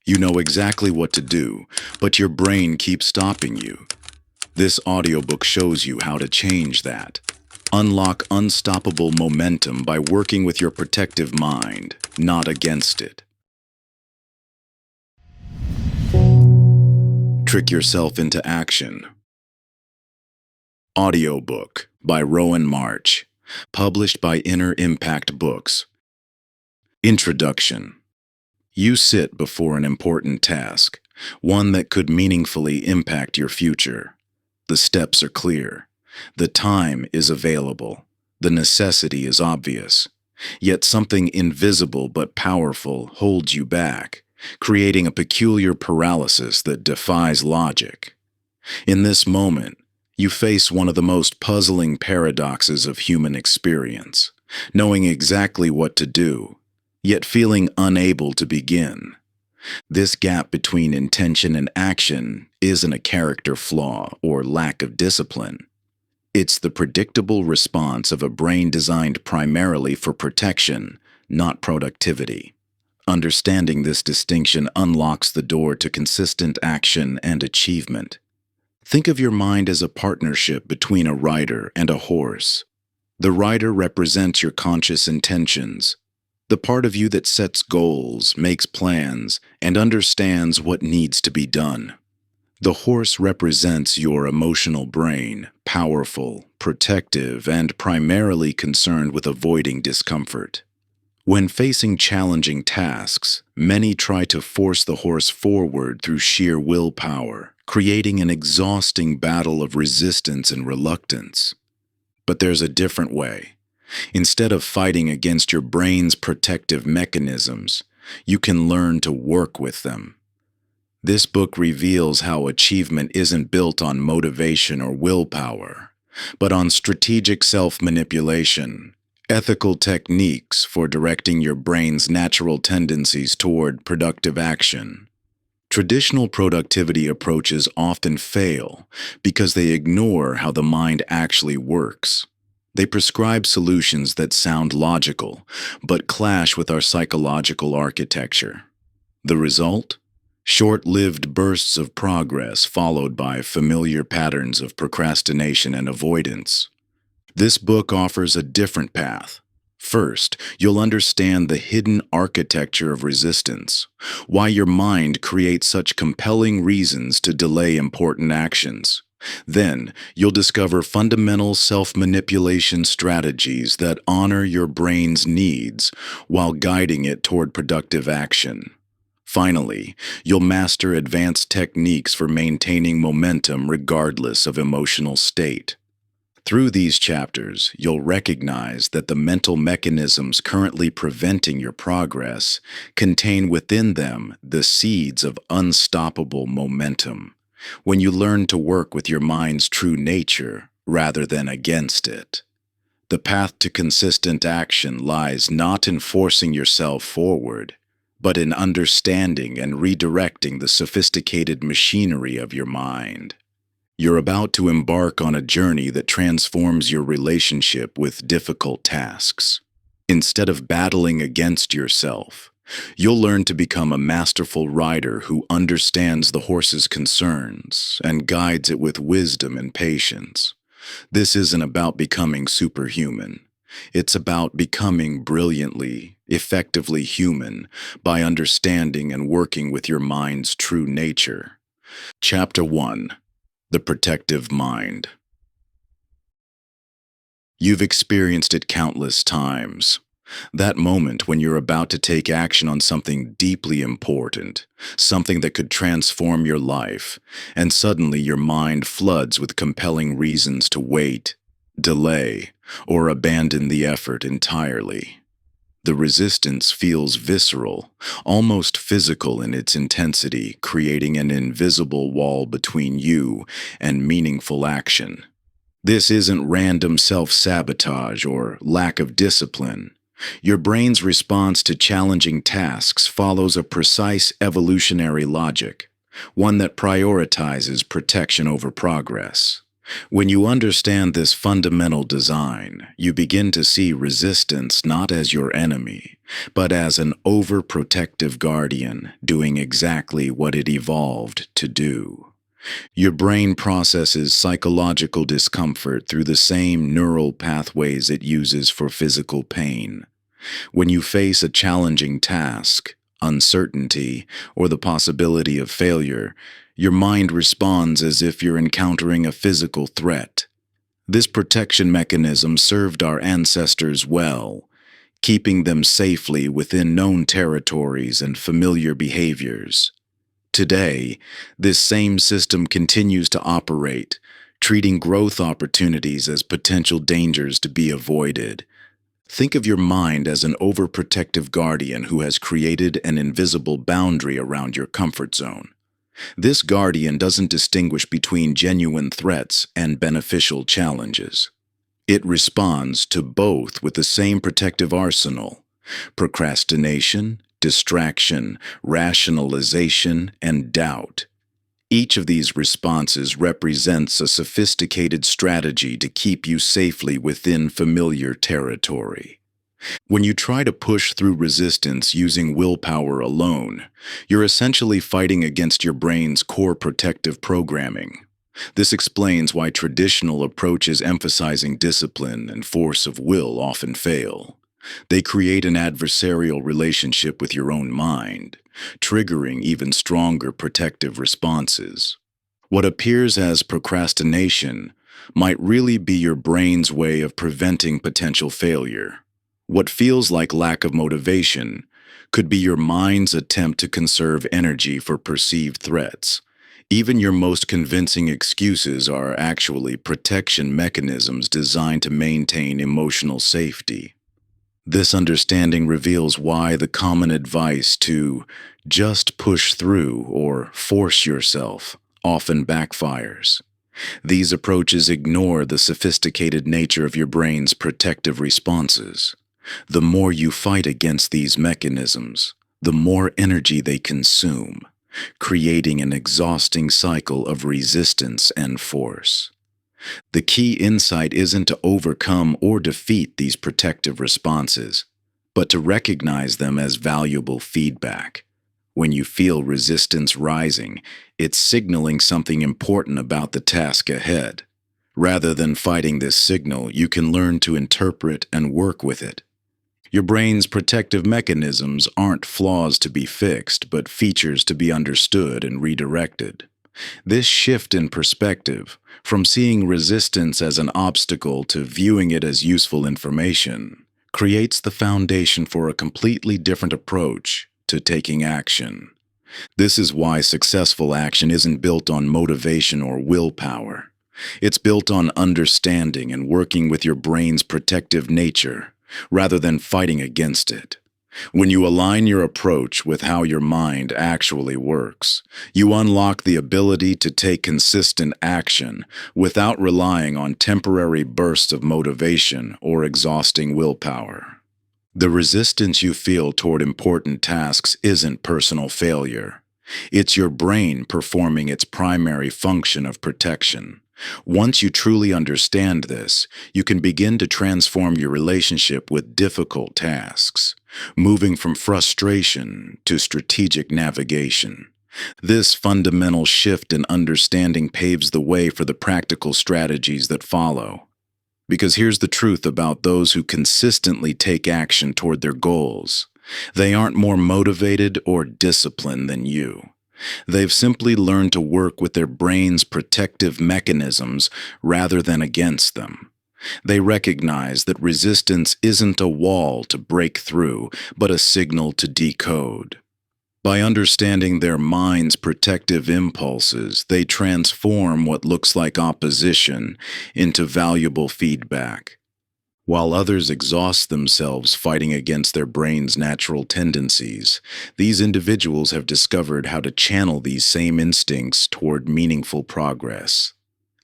You know exactly what to do, but your brain keeps stopping you. This audiobook shows you how to change that. Unlock unstoppable momentum by working with your protective mind, not against it. Trick yourself into action. Audiobook by Rowan March, published by Inner Impact Books. Introduction. You sit before an important task, one that could meaningfully impact your future. The steps are clear. The time is available. The necessity is obvious. Yet something invisible but powerful holds you back, creating a peculiar paralysis that defies logic. In this moment, you face one of the most puzzling paradoxes of human experience, knowing exactly what to do, yet feeling unable to begin. This gap between intention and action isn't a character flaw or lack of discipline. It's the predictable response of a brain designed primarily for protection, not productivity. Understanding this distinction unlocks the door to consistent action and achievement. Think of your mind as a partnership between a rider and a horse. The rider represents your conscious intentions, the part of you that sets goals, makes plans, and understands what needs to be done. The horse represents your emotional brain, powerful, protective, and primarily concerned with avoiding discomfort. When facing challenging tasks, many try to force the horse forward through sheer willpower, creating an exhausting battle of resistance and reluctance. But there's a different way. Instead of fighting against your brain's protective mechanisms, you can learn to work with them. This book reveals how achievement isn't built on motivation or willpower, but on strategic self-manipulation, ethical techniques for directing your brain's natural tendencies toward productive action. Traditional productivity approaches often fail because they ignore how the mind actually works. They prescribe solutions that sound logical, but clash with our psychological architecture. The result? Short-lived bursts of progress followed by familiar patterns of procrastination and avoidance. This book offers a different path. First, you'll understand the hidden architecture of resistance, why your mind creates such compelling reasons to delay important actions. Then, you'll discover fundamental self-manipulation strategies that honor your brain's needs while guiding it toward productive action. Finally, you'll master advanced techniques for maintaining momentum regardless of emotional state. Through these chapters, you'll recognize that the mental mechanisms currently preventing your progress contain within them the seeds of unstoppable momentum. When you learn to work with your mind's true nature rather than against it. The path to consistent action lies not in forcing yourself forward, but in understanding and redirecting the sophisticated machinery of your mind. You're about to embark on a journey that transforms your relationship with difficult tasks. Instead of battling against yourself, you'll learn to become a masterful rider who understands the horse's concerns and guides it with wisdom and patience. This isn't about becoming superhuman. It's about becoming brilliantly, effectively human by understanding and working with your mind's true nature. Chapter 1. The Protective Mind. You've experienced it countless times. That moment when you're about to take action on something deeply important, something that could transform your life, and suddenly your mind floods with compelling reasons to wait, delay, or abandon the effort entirely. The resistance feels visceral, almost physical in its intensity, creating an invisible wall between you and meaningful action. This isn't random self-sabotage or lack of discipline. Your brain's response to challenging tasks follows a precise evolutionary logic, one that prioritizes protection over progress. When you understand this fundamental design, you begin to see resistance not as your enemy, but as an overprotective guardian doing exactly what it evolved to do. Your brain processes psychological discomfort through the same neural pathways it uses for physical pain. When you face a challenging task, uncertainty, or the possibility of failure, your mind responds as if you're encountering a physical threat. This protection mechanism served our ancestors well, keeping them safely within known territories and familiar behaviors. Today, this same system continues to operate, treating growth opportunities as potential dangers to be avoided. Think of your mind as an overprotective guardian who has created an invisible boundary around your comfort zone. This guardian doesn't distinguish between genuine threats and beneficial challenges. It responds to both with the same protective arsenal: procrastination, distraction, rationalization, and doubt. Each of these responses represents a sophisticated strategy to keep you safely within familiar territory. When you try to push through resistance using willpower alone, you're essentially fighting against your brain's core protective programming. This explains why traditional approaches emphasizing discipline and force of will often fail. They create an adversarial relationship with your own mind, triggering even stronger protective responses. What appears as procrastination might really be your brain's way of preventing potential failure. What feels like lack of motivation could be your mind's attempt to conserve energy for perceived threats. Even your most convincing excuses are actually protection mechanisms designed to maintain emotional safety. This understanding reveals why the common advice to just push through or force yourself often backfires. These approaches ignore the sophisticated nature of your brain's protective responses. The more you fight against these mechanisms, the more energy they consume, creating an exhausting cycle of resistance and force. The key insight isn't to overcome or defeat these protective responses, but to recognize them as valuable feedback. When you feel resistance rising, it's signaling something important about the task ahead. Rather than fighting this signal, you can learn to interpret and work with it. Your brain's protective mechanisms aren't flaws to be fixed, but features to be understood and redirected. This shift in perspective, from seeing resistance as an obstacle to viewing it as useful information, creates the foundation for a completely different approach to taking action. This is why successful action isn't built on motivation or willpower. It's built on understanding and working with your brain's protective nature, rather than fighting against it. When you align your approach with how your mind actually works, you unlock the ability to take consistent action without relying on temporary bursts of motivation or exhausting willpower. The resistance you feel toward important tasks isn't personal failure. It's your brain performing its primary function of protection. Once you truly understand this, you can begin to transform your relationship with difficult tasks, moving from frustration to strategic navigation. This fundamental shift in understanding paves the way for the practical strategies that follow. Because here's the truth about those who consistently take action toward their goals: they aren't more motivated or disciplined than you. They've simply learned to work with their brain's protective mechanisms rather than against them. They recognize that resistance isn't a wall to break through, but a signal to decode. By understanding their mind's protective impulses, they transform what looks like opposition into valuable feedback. While others exhaust themselves fighting against their brain's natural tendencies, these individuals have discovered how to channel these same instincts toward meaningful progress.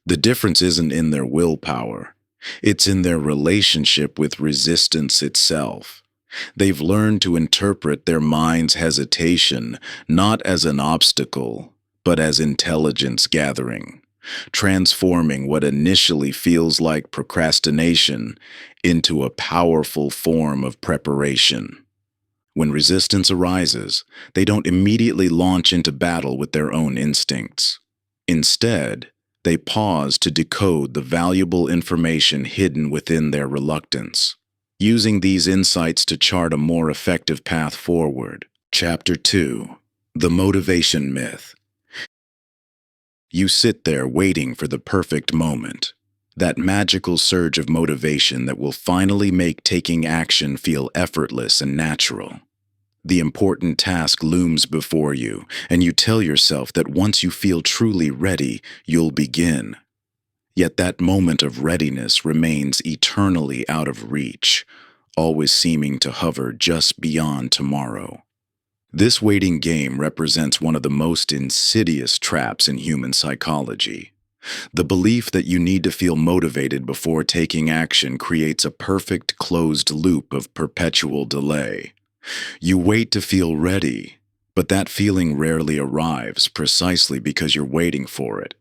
The difference isn't in their willpower. It's in their relationship with resistance itself. They've learned to interpret their mind's hesitation not as an obstacle, but as intelligence gathering. transforming what initially feels like procrastination into a powerful form of preparation. When resistance arises, they don't immediately launch into battle with their own instincts. Instead, they pause to decode the valuable information hidden within their reluctance, using these insights to chart a more effective path forward. Chapter 2: The Motivation Myth. You sit there waiting for the perfect moment, that magical surge of motivation that will finally make taking action feel effortless and natural. The important task looms before you, and you tell yourself that once you feel truly ready, you'll begin. Yet that moment of readiness remains eternally out of reach, always seeming to hover just beyond tomorrow. This waiting game represents one of the most insidious traps in human psychology. The belief that you need to feel motivated before taking action creates a perfect closed loop of perpetual delay. You wait to feel ready, but that feeling rarely arrives precisely because you're waiting for it.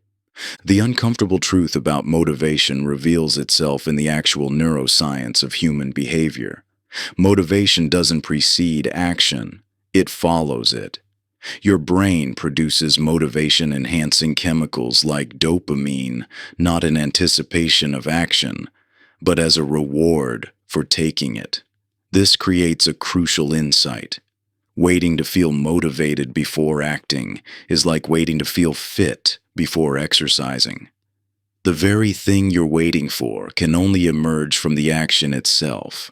The uncomfortable truth about motivation reveals itself in the actual neuroscience of human behavior. Motivation doesn't precede action, it follows it. Your brain produces motivation-enhancing chemicals like dopamine, not in anticipation of action, but as a reward for taking it. This creates a crucial insight. Waiting to feel motivated before acting is like waiting to feel fit before exercising. The very thing you're waiting for can only emerge from the action itself.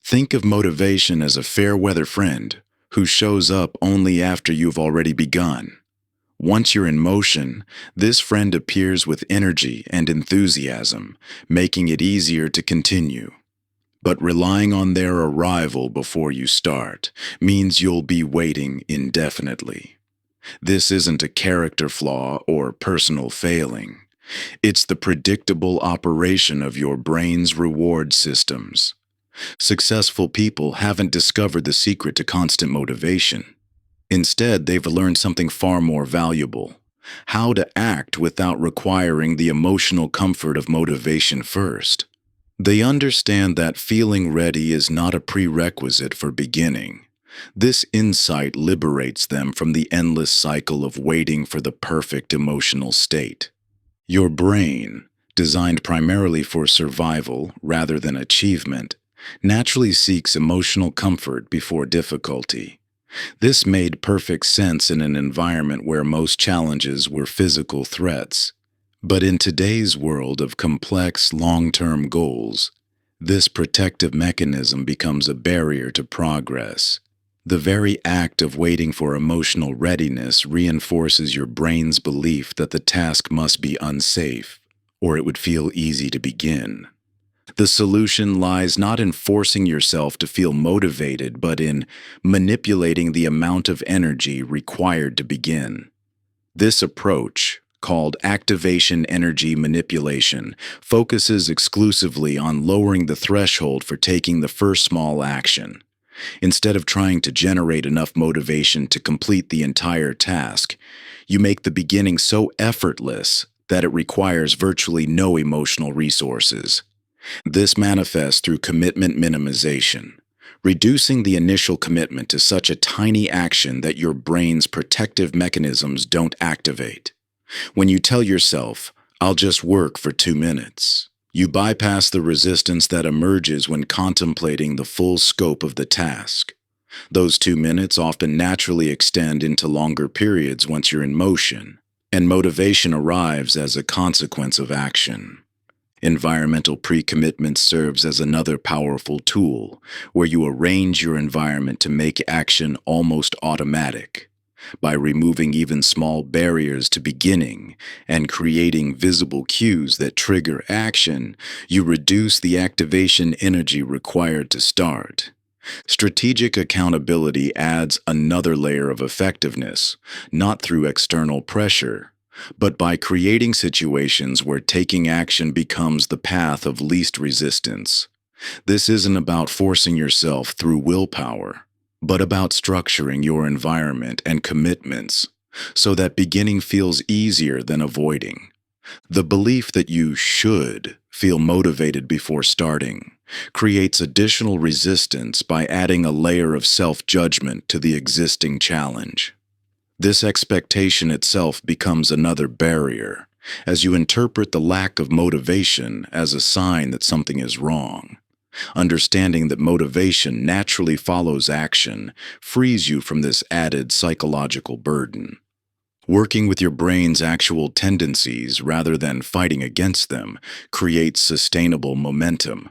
Think of motivation as a fair-weather friend who shows up only after you've already begun. Once you're in motion, this friend appears with energy and enthusiasm, making it easier to continue. But relying on their arrival before you start means you'll be waiting indefinitely. This isn't a character flaw or personal failing. It's the predictable operation of your brain's reward systems. Successful people haven't discovered the secret to constant motivation. Instead, they've learned something far more valuable: how to act without requiring the emotional comfort of motivation first. They understand that feeling ready is not a prerequisite for beginning. This insight liberates them from the endless cycle of waiting for the perfect emotional state. Your brain, designed primarily for survival rather than achievement, naturally seeks emotional comfort before difficulty. This made perfect sense in an environment where most challenges were physical threats. But in today's world of complex, long-term goals, this protective mechanism becomes a barrier to progress. The very act of waiting for emotional readiness reinforces your brain's belief that the task must be unsafe, or it would feel easy to begin. The solution lies not in forcing yourself to feel motivated, but in manipulating the amount of energy required to begin. This approach, called activation energy manipulation, focuses exclusively on lowering the threshold for taking the first small action. Instead of trying to generate enough motivation to complete the entire task, you make the beginning so effortless that it requires virtually no emotional resources. This manifests through commitment minimization, reducing the initial commitment to such a tiny action that your brain's protective mechanisms don't activate. When you tell yourself, "I'll just work for 2 minutes," you bypass the resistance that emerges when contemplating the full scope of the task. Those 2 minutes often naturally extend into longer periods once you're in motion, and motivation arrives as a consequence of action. Environmental pre-commitment serves as another powerful tool, where you arrange your environment to make action almost automatic. By removing even small barriers to beginning and creating visible cues that trigger action, you reduce the activation energy required to start. Strategic accountability adds another layer of effectiveness, not through external pressure, but by creating situations where taking action becomes the path of least resistance. This isn't about forcing yourself through willpower, but about structuring your environment and commitments so that beginning feels easier than avoiding. The belief that you should feel motivated before starting creates additional resistance by adding a layer of self-judgment to the existing challenge. This expectation itself becomes another barrier, as you interpret the lack of motivation as a sign that something is wrong. Understanding that motivation naturally follows action frees you from this added psychological burden. Working with your brain's actual tendencies rather than fighting against them creates sustainable momentum.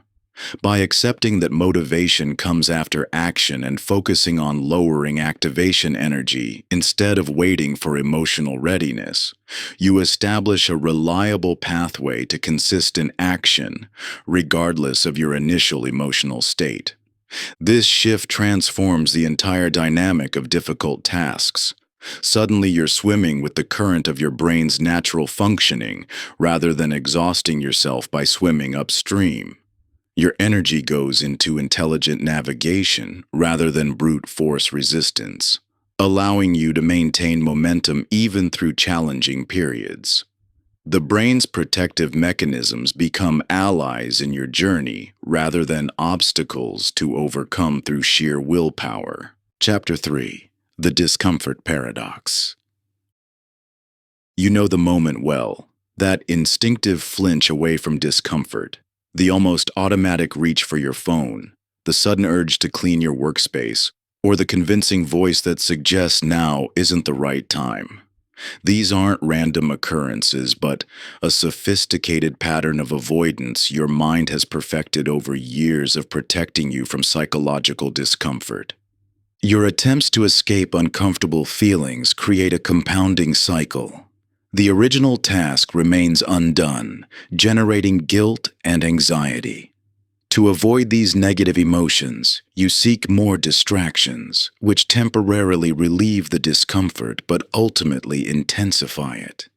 By accepting that motivation comes after action and focusing on lowering activation energy instead of waiting for emotional readiness, you establish a reliable pathway to consistent action, regardless of your initial emotional state. This shift transforms the entire dynamic of difficult tasks. Suddenly you're swimming with the current of your brain's natural functioning rather than exhausting yourself by swimming upstream. Your energy goes into intelligent navigation rather than brute force resistance, allowing you to maintain momentum even through challenging periods. The brain's protective mechanisms become allies in your journey rather than obstacles to overcome through sheer willpower. Chapter 3. The Discomfort Paradox. You know the moment well, that instinctive flinch away from discomfort, the almost automatic reach for your phone, the sudden urge to clean your workspace, or the convincing voice that suggests now isn't the right time. These aren't random occurrences, but a sophisticated pattern of avoidance your mind has perfected over years of protecting you from psychological discomfort. Your attempts to escape uncomfortable feelings create a compounding cycle. The original task remains undone, generating guilt and anxiety. To avoid these negative emotions, you seek more distractions, which temporarily relieve the discomfort but ultimately intensify it.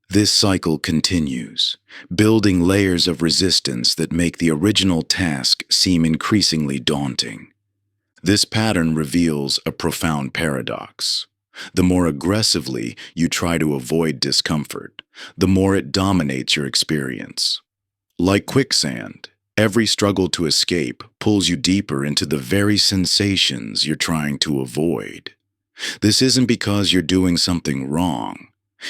This cycle continues, building layers of resistance that make the original task seem increasingly daunting. This pattern reveals a profound paradox. The more aggressively you try to avoid discomfort, the more it dominates your experience. Like quicksand, every struggle to escape pulls you deeper into the very sensations you're trying to avoid. This isn't because you're doing something wrong.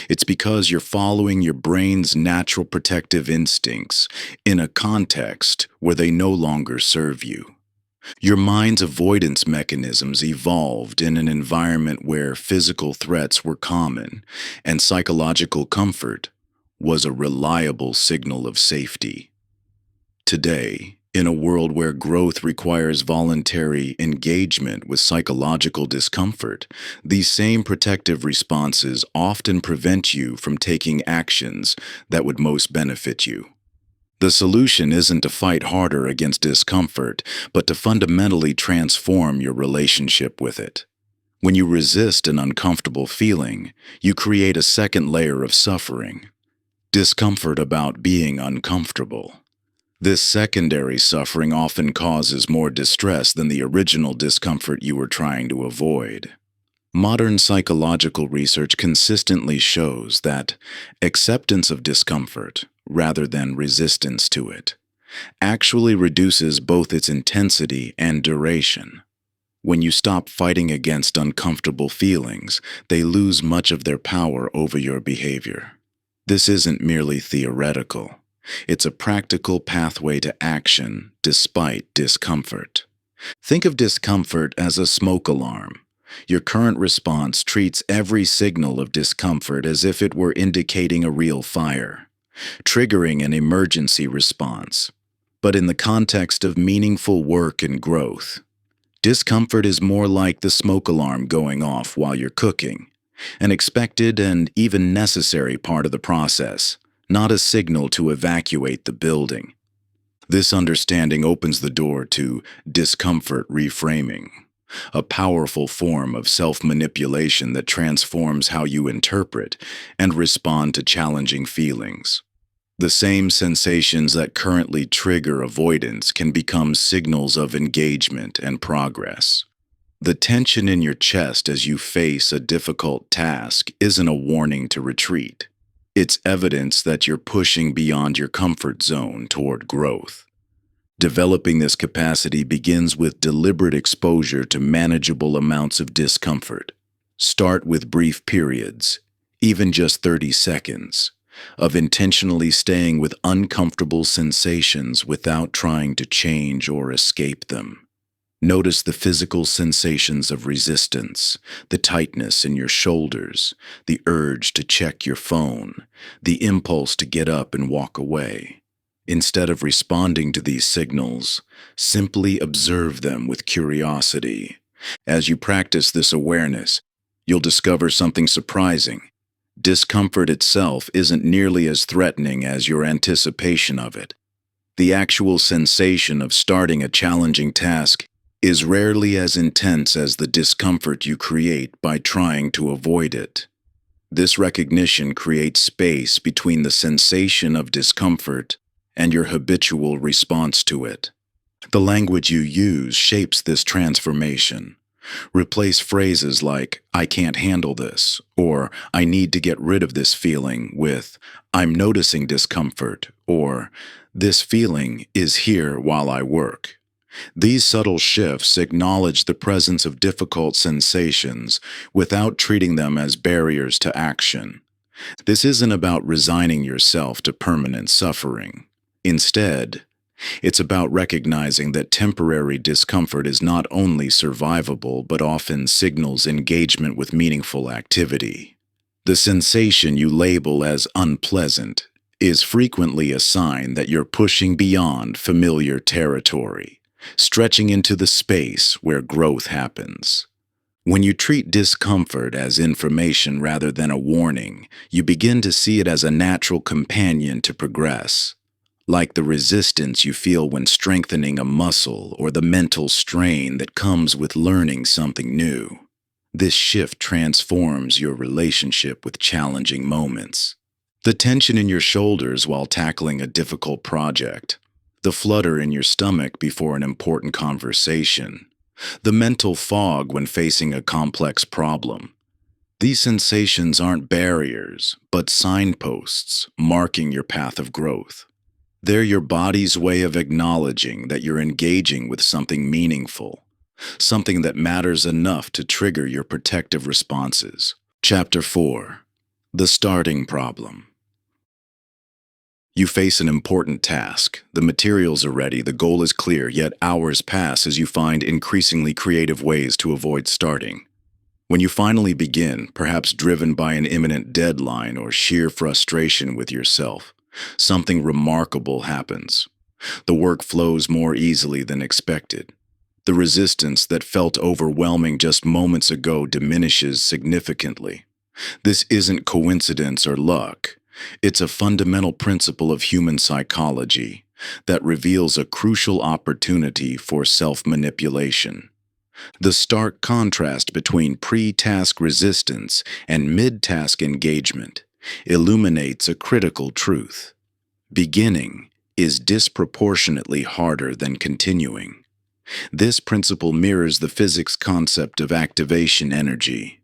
It's because you're following your brain's natural protective instincts in a context where they no longer serve you. Your mind's avoidance mechanisms evolved in an environment where physical threats were common and psychological comfort was a reliable signal of safety. Today, in a world where growth requires voluntary engagement with psychological discomfort, these same protective responses often prevent you from taking actions that would most benefit you. The solution isn't to fight harder against discomfort, but to fundamentally transform your relationship with it. When you resist an uncomfortable feeling, you create a second layer of suffering, discomfort about being uncomfortable. This secondary suffering often causes more distress than the original discomfort you were trying to avoid. Modern psychological research consistently shows that acceptance of discomfort, rather than resistance to it, actually reduces both its intensity and duration. When you stop fighting against uncomfortable feelings, they lose much of their power over your behavior. This isn't merely theoretical. It's a practical pathway to action despite discomfort. Think of discomfort as a smoke alarm. Your current response treats every signal of discomfort as if it were indicating a real fire, triggering an emergency response. But in the context of meaningful work and growth, discomfort is more like the smoke alarm going off while you're cooking, an expected and even necessary part of the process, not a signal to evacuate the building. This understanding opens the door to discomfort reframing, a powerful form of self-manipulation that transforms how you interpret and respond to challenging feelings. The same sensations that currently trigger avoidance can become signals of engagement and progress. The tension in your chest as you face a difficult task isn't a warning to retreat. It's evidence that you're pushing beyond your comfort zone toward growth. Developing this capacity begins with deliberate exposure to manageable amounts of discomfort. Start with brief periods, even just 30 seconds, of intentionally staying with uncomfortable sensations without trying to change or escape them. Notice the physical sensations of resistance, the tightness in your shoulders, the urge to check your phone, the impulse to get up and walk away. Instead of responding to these signals, simply observe them with curiosity. As you practice this awareness, you'll discover something surprising. Discomfort itself isn't nearly as threatening as your anticipation of it. The actual sensation of starting a challenging task is rarely as intense as the discomfort you create by trying to avoid it. This recognition creates space between the sensation of discomfort and your habitual response to it. The language you use shapes this transformation. Replace phrases like, "I can't handle this," or "I need to get rid of this feeling" with, "I'm noticing discomfort," or "This feeling is here while I work." These subtle shifts acknowledge the presence of difficult sensations without treating them as barriers to action. This isn't about resigning yourself to permanent suffering. Instead, it's about recognizing that temporary discomfort is not only survivable but often signals engagement with meaningful activity. The sensation you label as unpleasant is frequently a sign that you're pushing beyond familiar territory, stretching into the space where growth happens. When you treat discomfort as information rather than a warning, you begin to see it as a natural companion to progress. Like the resistance you feel when strengthening a muscle or the mental strain that comes with learning something new. This shift transforms your relationship with challenging moments. The tension in your shoulders while tackling a difficult project, the flutter in your stomach before an important conversation, the mental fog when facing a complex problem. These sensations aren't barriers, but signposts marking your path of growth. They're your body's way of acknowledging that you're engaging with something meaningful, something that matters enough to trigger your protective responses. Chapter 4. The Starting Problem. You face an important task. The materials are ready, the goal is clear, yet hours pass as you find increasingly creative ways to avoid starting. When you finally begin, perhaps driven by an imminent deadline or sheer frustration with yourself, something remarkable happens. The work flows more easily than expected. The resistance that felt overwhelming just moments ago diminishes significantly. This isn't coincidence or luck. It's a fundamental principle of human psychology that reveals a crucial opportunity for self-manipulation. The stark contrast between pre-task resistance and mid-task engagement illuminates a critical truth. Beginning is disproportionately harder than continuing. This principle mirrors the physics concept of activation energy.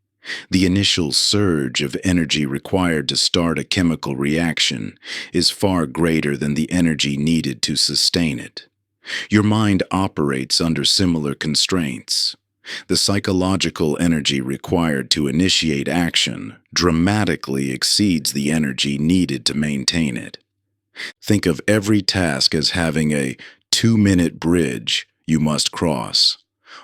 The initial surge of energy required to start a chemical reaction is far greater than the energy needed to sustain it. Your mind operates under similar constraints. The psychological energy required to initiate action dramatically exceeds the energy needed to maintain it. Think of every task as having a 2-minute bridge you must cross.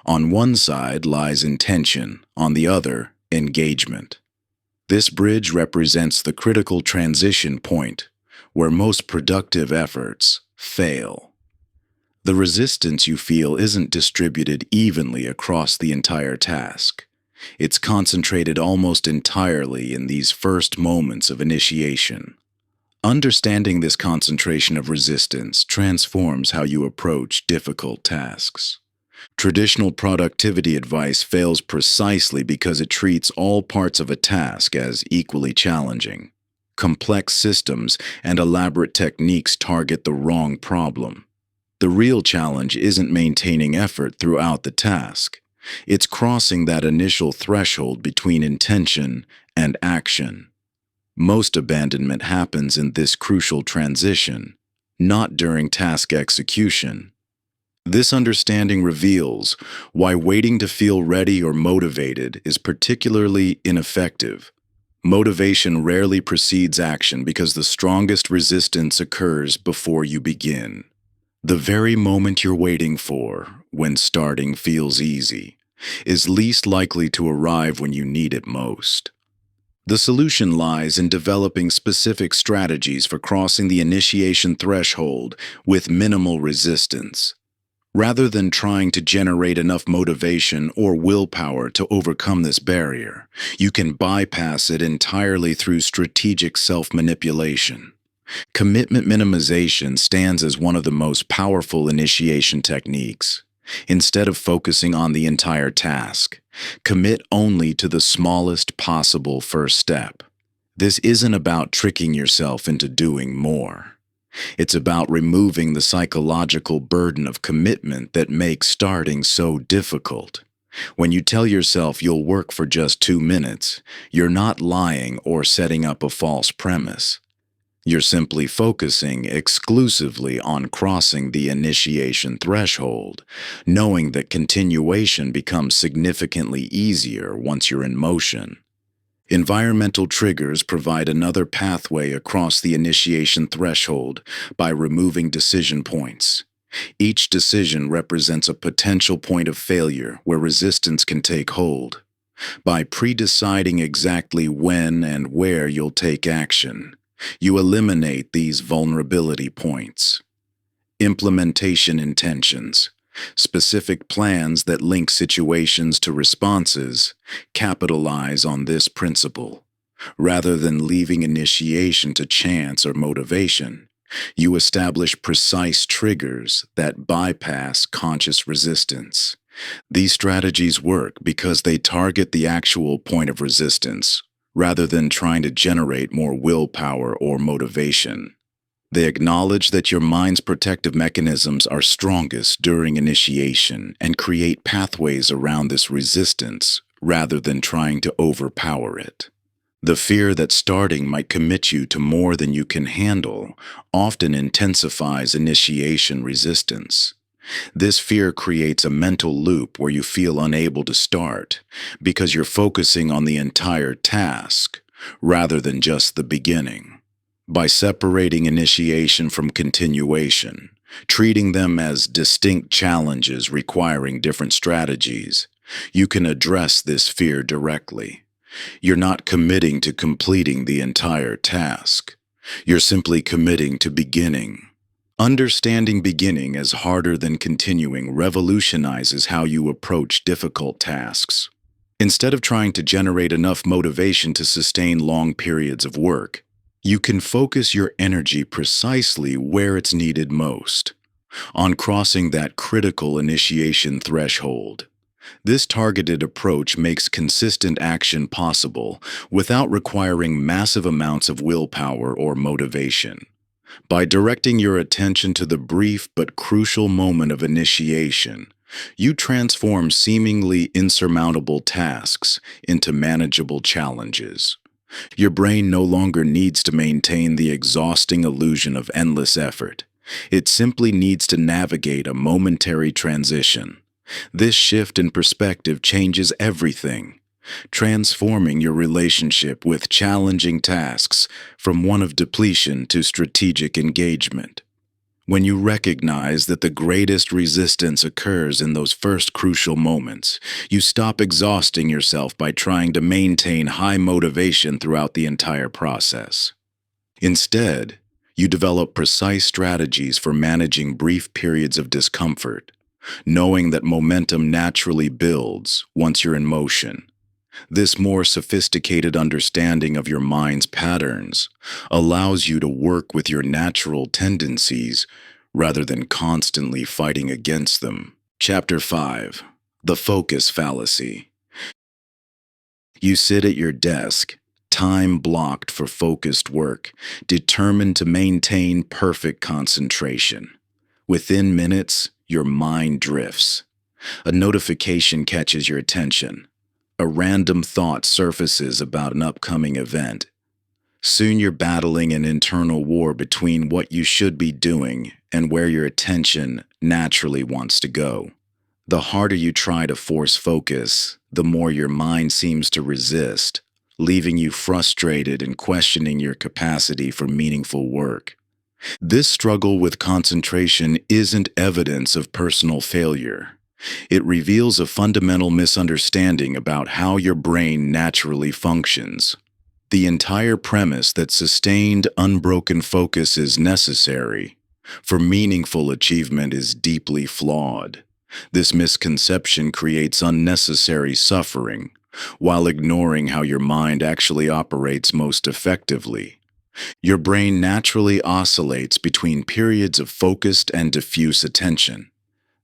On one side lies intention, on the other, engagement. This bridge represents the critical transition point where most productive efforts fail. The resistance you feel isn't distributed evenly across the entire task. It's concentrated almost entirely in these first moments of initiation. Understanding this concentration of resistance transforms how you approach difficult tasks. Traditional productivity advice fails precisely because it treats all parts of a task as equally challenging. Complex systems and elaborate techniques target the wrong problem. The real challenge isn't maintaining effort throughout the task. It's crossing that initial threshold between intention and action. Most abandonment happens in this crucial transition, not during task execution. This understanding reveals why waiting to feel ready or motivated is particularly ineffective. Motivation rarely precedes action because the strongest resistance occurs before you begin. The very moment you're waiting for, when starting feels easy, is least likely to arrive when you need it most. The solution lies in developing specific strategies for crossing the initiation threshold with minimal resistance. Rather than trying to generate enough motivation or willpower to overcome this barrier, you can bypass it entirely through strategic self-manipulation. Commitment minimization stands as one of the most powerful initiation techniques. Instead of focusing on the entire task, commit only to the smallest possible first step. This isn't about tricking yourself into doing more. It's about removing the psychological burden of commitment that makes starting so difficult. When you tell yourself you'll work for just 2 minutes, you're not lying or setting up a false premise. You're simply focusing exclusively on crossing the initiation threshold, knowing that continuation becomes significantly easier once you're in motion. Environmental triggers provide another pathway across the initiation threshold by removing decision points. Each decision represents a potential point of failure where resistance can take hold. By pre-deciding exactly when and where you'll take action, you eliminate these vulnerability points. Implementation intentions. Specific plans that link situations to responses capitalize on this principle. Rather than leaving initiation to chance or motivation, you establish precise triggers that bypass conscious resistance. These strategies work because they target the actual point of resistance, rather than trying to generate more willpower or motivation. They acknowledge that your mind's protective mechanisms are strongest during initiation and create pathways around this resistance rather than trying to overpower it. The fear that starting might commit you to more than you can handle often intensifies initiation resistance. This fear creates a mental loop where you feel unable to start because you're focusing on the entire task rather than just the beginning. By separating initiation from continuation, treating them as distinct challenges requiring different strategies, you can address this fear directly. You're not committing to completing the entire task. You're simply committing to beginning. Understanding beginning as harder than continuing revolutionizes how you approach difficult tasks. Instead of trying to generate enough motivation to sustain long periods of work, you can focus your energy precisely where it's needed most, on crossing that critical initiation threshold. This targeted approach makes consistent action possible without requiring massive amounts of willpower or motivation. By directing your attention to the brief but crucial moment of initiation, you transform seemingly insurmountable tasks into manageable challenges. Your brain no longer needs to maintain the exhausting illusion of endless effort. It simply needs to navigate a momentary transition. This shift in perspective changes everything, transforming your relationship with challenging tasks from one of depletion to strategic engagement. When you recognize that the greatest resistance occurs in those first crucial moments, you stop exhausting yourself by trying to maintain high motivation throughout the entire process. Instead, you develop precise strategies for managing brief periods of discomfort, knowing that momentum naturally builds once you're in motion. This more sophisticated understanding of your mind's patterns allows you to work with your natural tendencies rather than constantly fighting against them. Chapter 5. The Focus Fallacy. You sit at your desk, time blocked for focused work, determined to maintain perfect concentration. Within minutes, your mind drifts. A notification catches your attention. A random thought surfaces about an upcoming event. Soon you're battling an internal war between what you should be doing and where your attention naturally wants to go. The harder you try to force focus, the more your mind seems to resist, leaving you frustrated and questioning your capacity for meaningful work. This struggle with concentration isn't evidence of personal failure. It reveals a fundamental misunderstanding about how your brain naturally functions. The entire premise that sustained, unbroken focus is necessary for meaningful achievement is deeply flawed. This misconception creates unnecessary suffering, while ignoring how your mind actually operates most effectively. Your brain naturally oscillates between periods of focused and diffuse attention.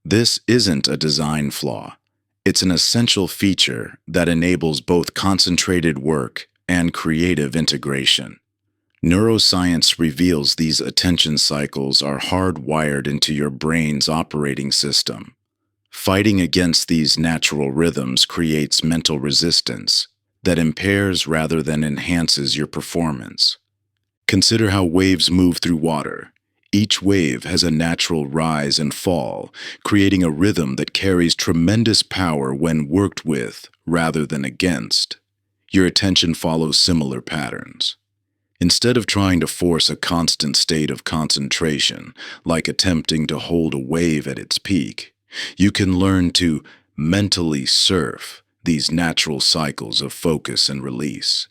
This isn't a design flaw. It's an essential feature that enables both concentrated work and creative integration. Neuroscience reveals these attention cycles are hardwired into your brain's operating system. Fighting against these natural rhythms creates mental resistance that impairs rather than enhances your performance. Consider how waves move through water. Each wave has a natural rise and fall, creating a rhythm that carries tremendous power when worked with rather than against. Your attention follows similar patterns. Instead of trying to force a constant state of concentration, like attempting to hold a wave at its peak, you can learn to mentally surf these natural cycles of focus and release.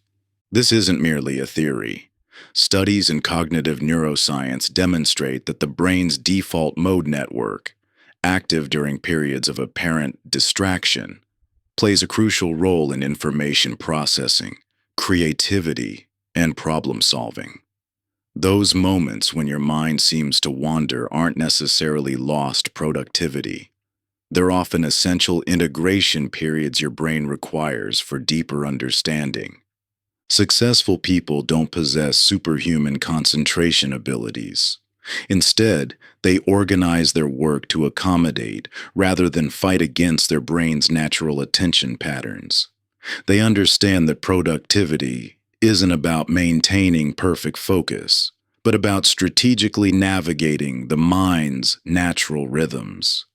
This isn't merely a theory. Studies in cognitive neuroscience demonstrate that the brain's default mode network, active during periods of apparent distraction, plays a crucial role in information processing, creativity, and problem solving. Those moments when your mind seems to wander aren't necessarily lost productivity. They're often essential integration periods your brain requires for deeper understanding. Successful people don't possess superhuman concentration abilities. Instead, they organize their work to accommodate rather than fight against their brain's natural attention patterns. They understand that productivity isn't about maintaining perfect focus, but about strategically navigating the mind's natural rhythms.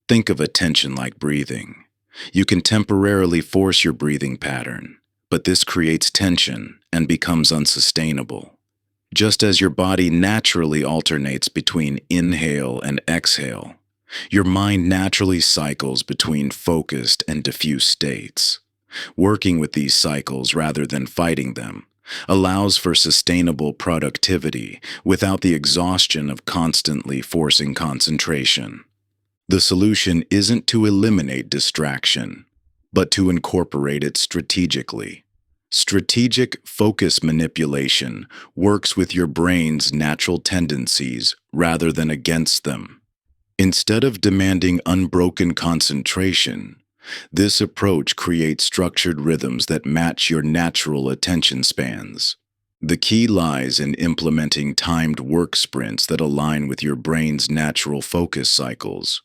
Think of attention like breathing. You can temporarily force your breathing pattern, but this creates tension and becomes unsustainable. Just as your body naturally alternates between inhale and exhale, your mind naturally cycles between focused and diffuse states. Working with these cycles rather than fighting them allows for sustainable productivity without the exhaustion of constantly forcing concentration. The solution isn't to eliminate distraction, but to incorporate it strategically. Strategic focus manipulation works with your brain's natural tendencies rather than against them. Instead of demanding unbroken concentration, this approach creates structured rhythms that match your natural attention spans. The key lies in implementing timed work sprints that align with your brain's natural focus cycles.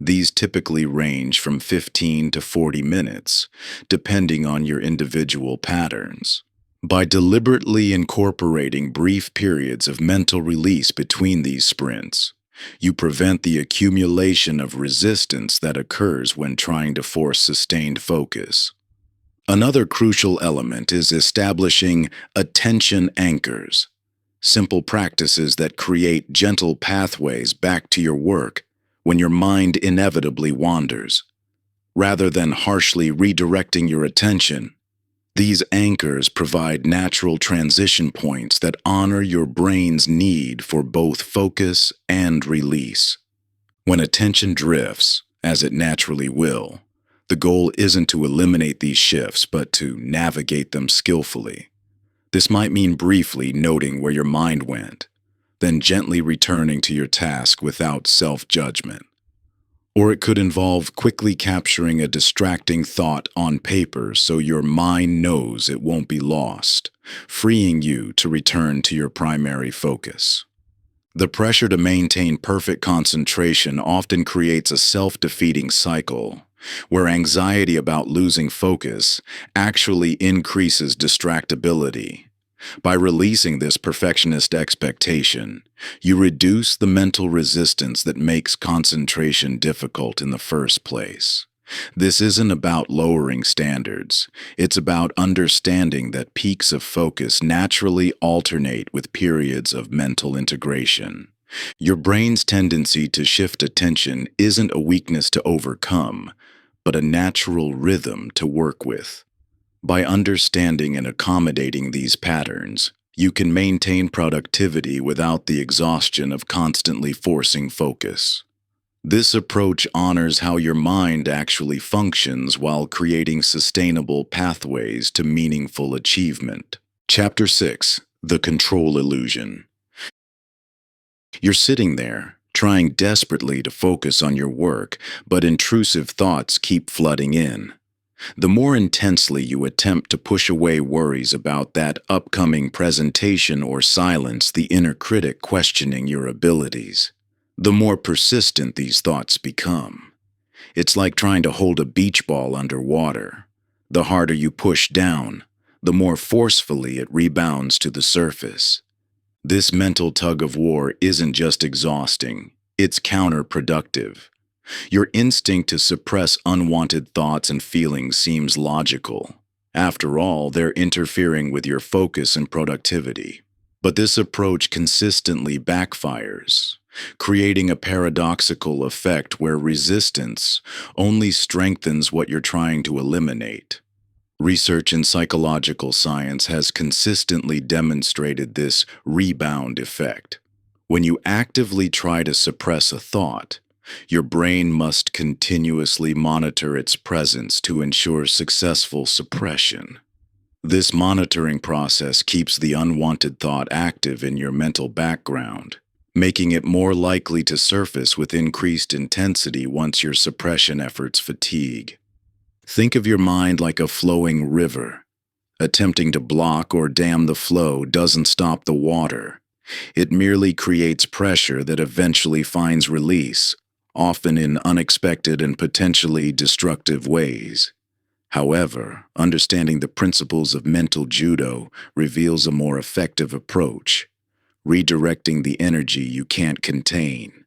These typically range from 15 to 40 minutes, depending on your individual patterns. By deliberately incorporating brief periods of mental release between these sprints, you prevent the accumulation of resistance that occurs when trying to force sustained focus. Another crucial element is establishing attention anchors, simple practices that create gentle pathways back to your work when your mind inevitably wanders. Rather than harshly redirecting your attention, these anchors provide natural transition points that honor your brain's need for both focus and release. When attention drifts, as it naturally will, the goal isn't to eliminate these shifts, but to navigate them skillfully. This might mean briefly noting where your mind went, then gently returning to your task without self-judgment. Or it could involve quickly capturing a distracting thought on paper so your mind knows it won't be lost, freeing you to return to your primary focus. The pressure to maintain perfect concentration often creates a self-defeating cycle, where anxiety about losing focus actually increases distractibility. By releasing this perfectionist expectation, you reduce the mental resistance that makes concentration difficult in the first place. This isn't about lowering standards. It's about understanding that peaks of focus naturally alternate with periods of mental integration. Your brain's tendency to shift attention isn't a weakness to overcome, but a natural rhythm to work with. By understanding and accommodating these patterns, you can maintain productivity without the exhaustion of constantly forcing focus. This approach honors how your mind actually functions while creating sustainable pathways to meaningful achievement. Chapter 6: The Control Illusion. You're sitting there, trying desperately to focus on your work, but intrusive thoughts keep flooding in. The more intensely you attempt to push away worries about that upcoming presentation or silence the inner critic questioning your abilities, the more persistent these thoughts become. It's like trying to hold a beach ball underwater. The harder you push down, the more forcefully it rebounds to the surface. This mental tug-of-war isn't just exhausting, it's counterproductive. Your instinct to suppress unwanted thoughts and feelings seems logical. After all, they're interfering with your focus and productivity. But this approach consistently backfires, creating a paradoxical effect where resistance only strengthens what you're trying to eliminate. Research in psychological science has consistently demonstrated this rebound effect. When you actively try to suppress a thought, your brain must continuously monitor its presence to ensure successful suppression. This monitoring process keeps the unwanted thought active in your mental background, making it more likely to surface with increased intensity once your suppression efforts fatigue. Think of your mind like a flowing river. Attempting to block or dam the flow doesn't stop the water. It merely creates pressure that eventually finds release, often in unexpected and potentially destructive ways. However, understanding the principles of mental judo reveals a more effective approach, redirecting the energy you can't contain.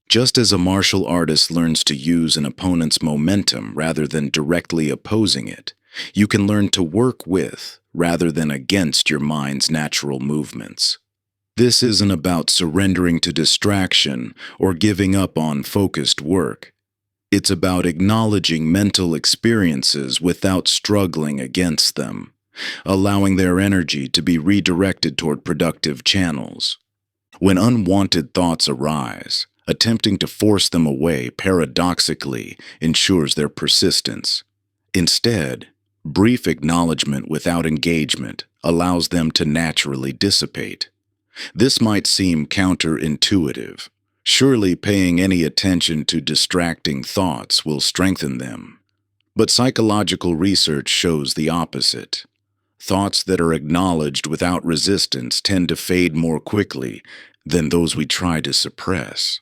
Just as a martial artist learns to use an opponent's momentum rather than directly opposing it, you can learn to work with rather than against your mind's natural movements. This isn't about surrendering to distraction or giving up on focused work. It's about acknowledging mental experiences without struggling against them, allowing their energy to be redirected toward productive channels. When unwanted thoughts arise, attempting to force them away paradoxically ensures their persistence. Instead, brief acknowledgement without engagement allows them to naturally dissipate. This might seem counterintuitive. Surely paying any attention to distracting thoughts will strengthen them. But psychological research shows the opposite. Thoughts that are acknowledged without resistance tend to fade more quickly than those we try to suppress.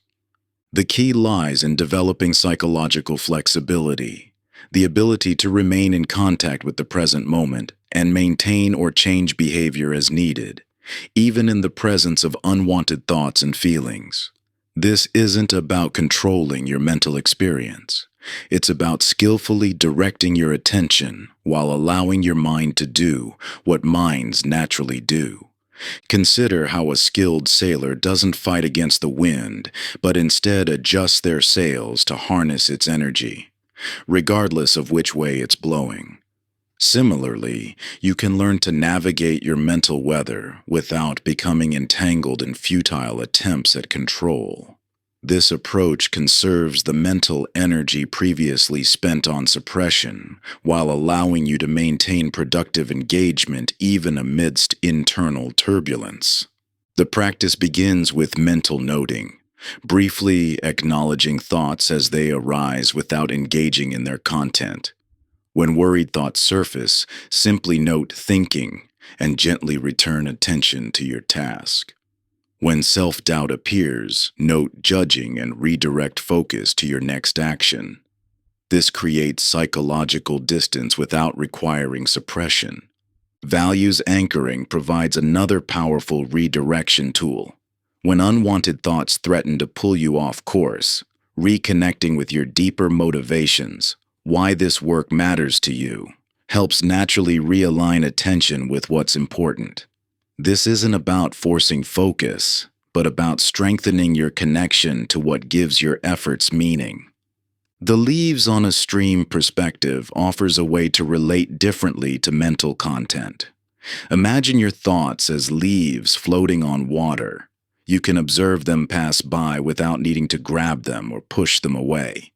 The key lies in developing psychological flexibility, the ability to remain in contact with the present moment and maintain or change behavior as needed, even in the presence of unwanted thoughts and feelings. This isn't about controlling your mental experience. It's about skillfully directing your attention while allowing your mind to do what minds naturally do. Consider how a skilled sailor doesn't fight against the wind, but instead adjusts their sails to harness its energy, regardless of which way it's blowing. Similarly, you can learn to navigate your mental weather without becoming entangled in futile attempts at control. This approach conserves the mental energy previously spent on suppression, while allowing you to maintain productive engagement even amidst internal turbulence. The practice begins with mental noting, briefly acknowledging thoughts as they arise without engaging in their content. When worried thoughts surface, simply note thinking and gently return attention to your task. When self-doubt appears, note judging and redirect focus to your next action. This creates psychological distance without requiring suppression. Values anchoring provides another powerful redirection tool. When unwanted thoughts threaten to pull you off course, reconnecting with your deeper motivations, why this work matters to you, helps naturally realign attention with what's important. This isn't about forcing focus, but about strengthening your connection to what gives your efforts meaning. The leaves on a stream perspective offers a way to relate differently to mental content. Imagine your thoughts as leaves floating on water. You can observe them pass by without needing to grab them or push them away.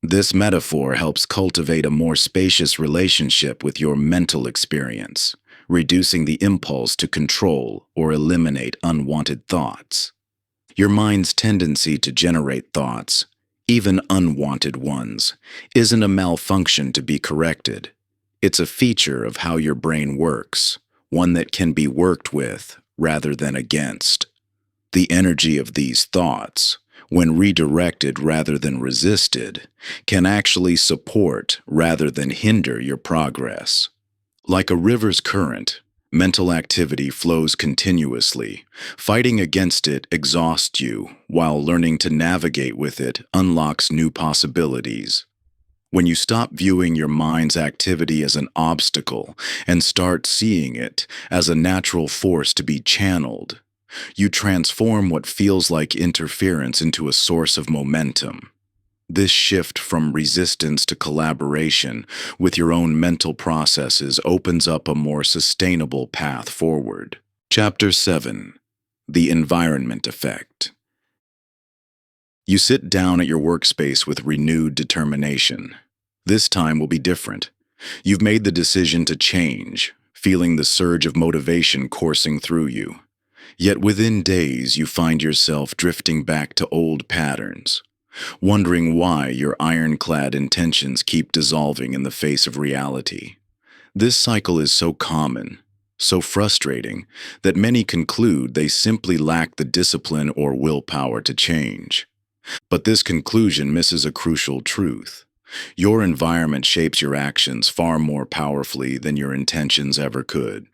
This metaphor helps cultivate a more spacious relationship with your mental experience, reducing the impulse to control or eliminate unwanted thoughts. Your mind's tendency to generate thoughts, even unwanted ones, isn't a malfunction to be corrected. It's a feature of how your brain works, one that can be worked with rather than against. The energy of these thoughts, when redirected rather than resisted, can actually support rather than hinder your progress. Like a river's current, mental activity flows continuously. Fighting against it exhausts you, while learning to navigate with it unlocks new possibilities. When you stop viewing your mind's activity as an obstacle and start seeing it as a natural force to be channeled, you transform what feels like interference into a source of momentum. This shift from resistance to collaboration with your own mental processes opens up a more sustainable path forward. Chapter 7. The Environment Effect. You sit down at your workspace with renewed determination. This time will be different. You've made the decision to change, feeling the surge of motivation coursing through you. Yet within days, you find yourself drifting back to old patterns, wondering why your ironclad intentions keep dissolving in the face of reality. This cycle is so common, so frustrating, that many conclude they simply lack the discipline or willpower to change. But this conclusion misses a crucial truth. Your environment shapes your actions far more powerfully than your intentions ever could.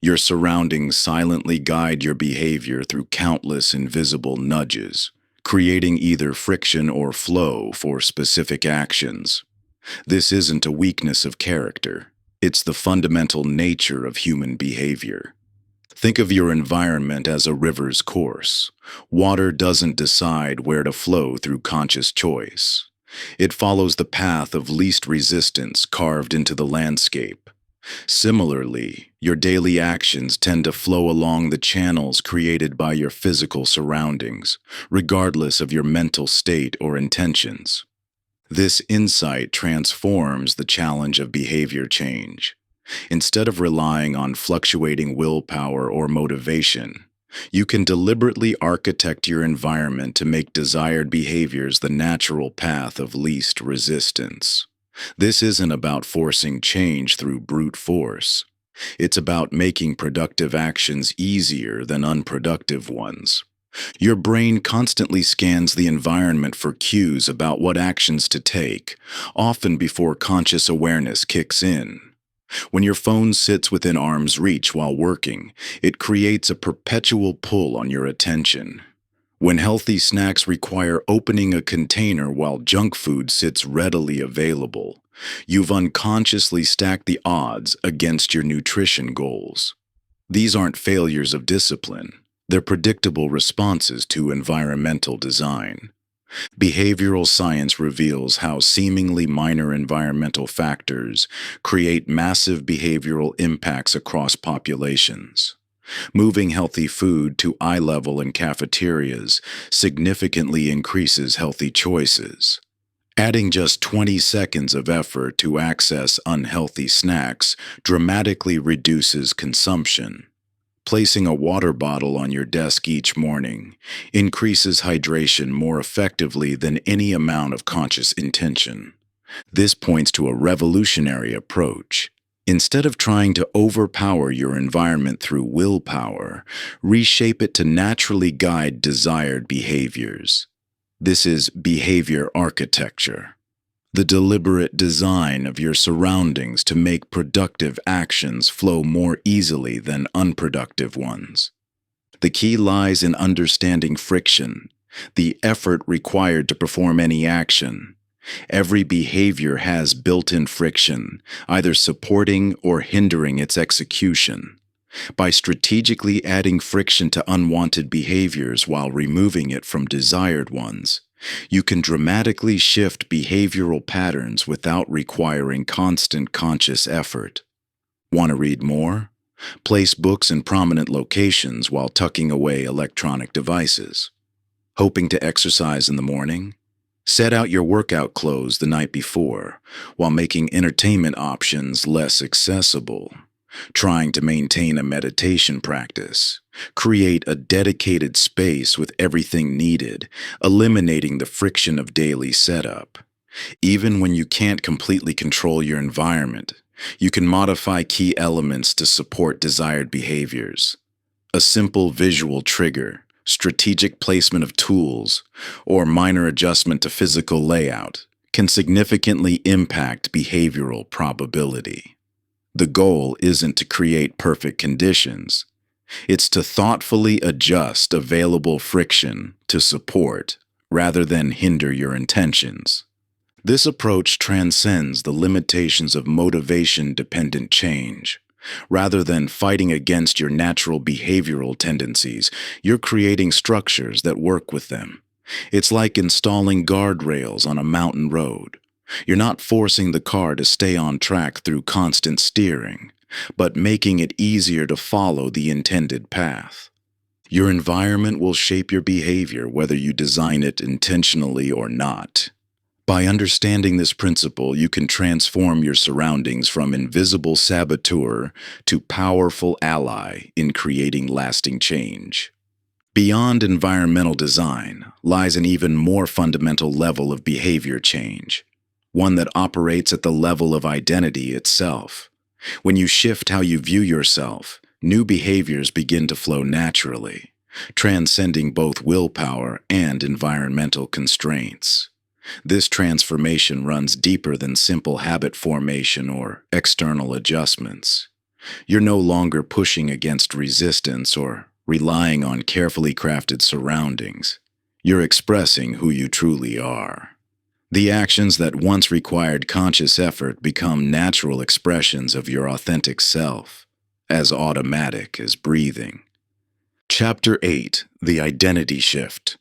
Your surroundings silently guide your behavior through countless invisible nudges, creating either friction or flow for specific actions. This isn't a weakness of character. It's the fundamental nature of human behavior. Think of your environment as a river's course. Water doesn't decide where to flow through conscious choice. It follows the path of least resistance carved into the landscape. Similarly, your daily actions tend to flow along the channels created by your physical surroundings, regardless of your mental state or intentions. This insight transforms the challenge of behavior change. Instead of relying on fluctuating willpower or motivation, you can deliberately architect your environment to make desired behaviors the natural path of least resistance. This isn't about forcing change through brute force. It's about making productive actions easier than unproductive ones. Your brain constantly scans the environment for cues about what actions to take, often before conscious awareness kicks in. When your phone sits within arm's reach while working, it creates a perpetual pull on your attention. When healthy snacks require opening a container while junk food sits readily available, you've unconsciously stacked the odds against your nutrition goals. These aren't failures of discipline. They're predictable responses to environmental design. Behavioral science reveals how seemingly minor environmental factors create massive behavioral impacts across populations. Moving healthy food to eye level in cafeterias significantly increases healthy choices. Adding just 20 seconds of effort to access unhealthy snacks dramatically reduces consumption. Placing a water bottle on your desk each morning increases hydration more effectively than any amount of conscious intention. This points to a revolutionary approach. Instead of trying to overpower your environment through willpower, reshape it to naturally guide desired behaviors. This is behavior architecture. The deliberate design of your surroundings to make productive actions flow more easily than unproductive ones. The key lies in understanding friction, the effort required to perform any action. Every behavior has built-in friction, either supporting or hindering its execution. By strategically adding friction to unwanted behaviors while removing it from desired ones, you can dramatically shift behavioral patterns without requiring constant conscious effort. Want to read more? Place books in prominent locations while tucking away electronic devices. Hoping to exercise in the morning? Set out your workout clothes the night before while making entertainment options less accessible. Trying to maintain a meditation practice. Create a dedicated space with everything needed, eliminating the friction of daily setup. Even when you can't completely control your environment, you can modify key elements to support desired behaviors. A simple visual trigger, strategic placement of tools, or minor adjustment to physical layout can significantly impact behavioral probability. The goal isn't to create perfect conditions. It's to thoughtfully adjust available friction to support rather than hinder your intentions. This approach transcends the limitations of motivation-dependent change. Rather than fighting against your natural behavioral tendencies, you're creating structures that work with them. It's like installing guardrails on a mountain road. You're not forcing the car to stay on track through constant steering, but making it easier to follow the intended path. Your environment will shape your behavior whether you design it intentionally or not. By understanding this principle, you can transform your surroundings from invisible saboteur to powerful ally in creating lasting change. Beyond environmental design lies an even more fundamental level of behavior change, one that operates at the level of identity itself. When you shift how you view yourself, new behaviors begin to flow naturally, transcending both willpower and environmental constraints. This transformation runs deeper than simple habit formation or external adjustments. You're no longer pushing against resistance or relying on carefully crafted surroundings. You're expressing who you truly are. The actions that once required conscious effort become natural expressions of your authentic self, as automatic as breathing. Chapter 8: The Identity Shift.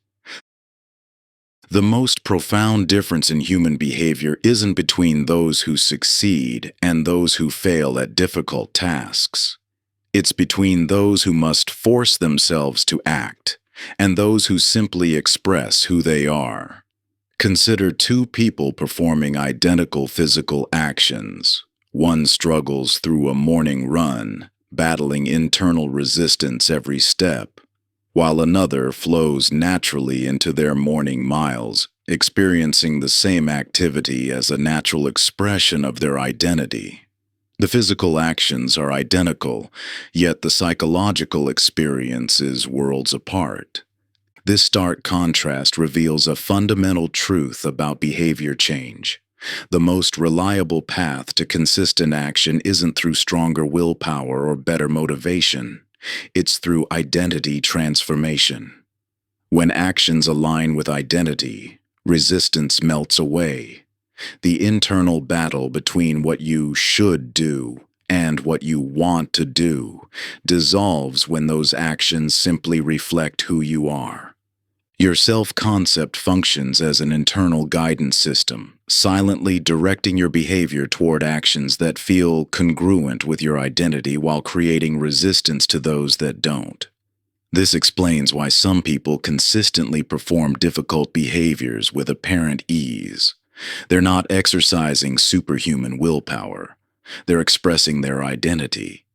The most profound difference in human behavior isn't between those who succeed and those who fail at difficult tasks. It's between those who must force themselves to act and those who simply express who they are. Consider two people performing identical physical actions. One struggles through a morning run, battling internal resistance every step, while another flows naturally into their morning miles, experiencing the same activity as a natural expression of their identity. The physical actions are identical, yet the psychological experience is worlds apart. This stark contrast reveals a fundamental truth about behavior change. The most reliable path to consistent action isn't through stronger willpower or better motivation. It's through identity transformation. When actions align with identity, resistance melts away. The internal battle between what you should do and what you want to do dissolves when those actions simply reflect who you are. Your self-concept functions as an internal guidance system, silently directing your behavior toward actions that feel congruent with your identity while creating resistance to those that don't. This explains why some people consistently perform difficult behaviors with apparent ease. They're not exercising superhuman willpower. They're expressing their identity.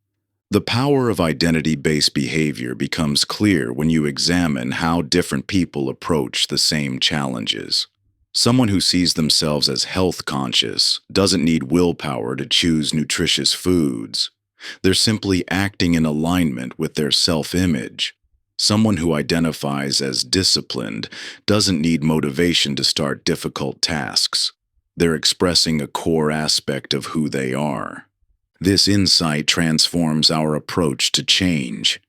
The power of identity-based behavior becomes clear when you examine how different people approach the same challenges. Someone who sees themselves as health-conscious doesn't need willpower to choose nutritious foods. They're simply acting in alignment with their self-image. Someone who identifies as disciplined doesn't need motivation to start difficult tasks. They're expressing a core aspect of who they are. This insight transforms our approach to change.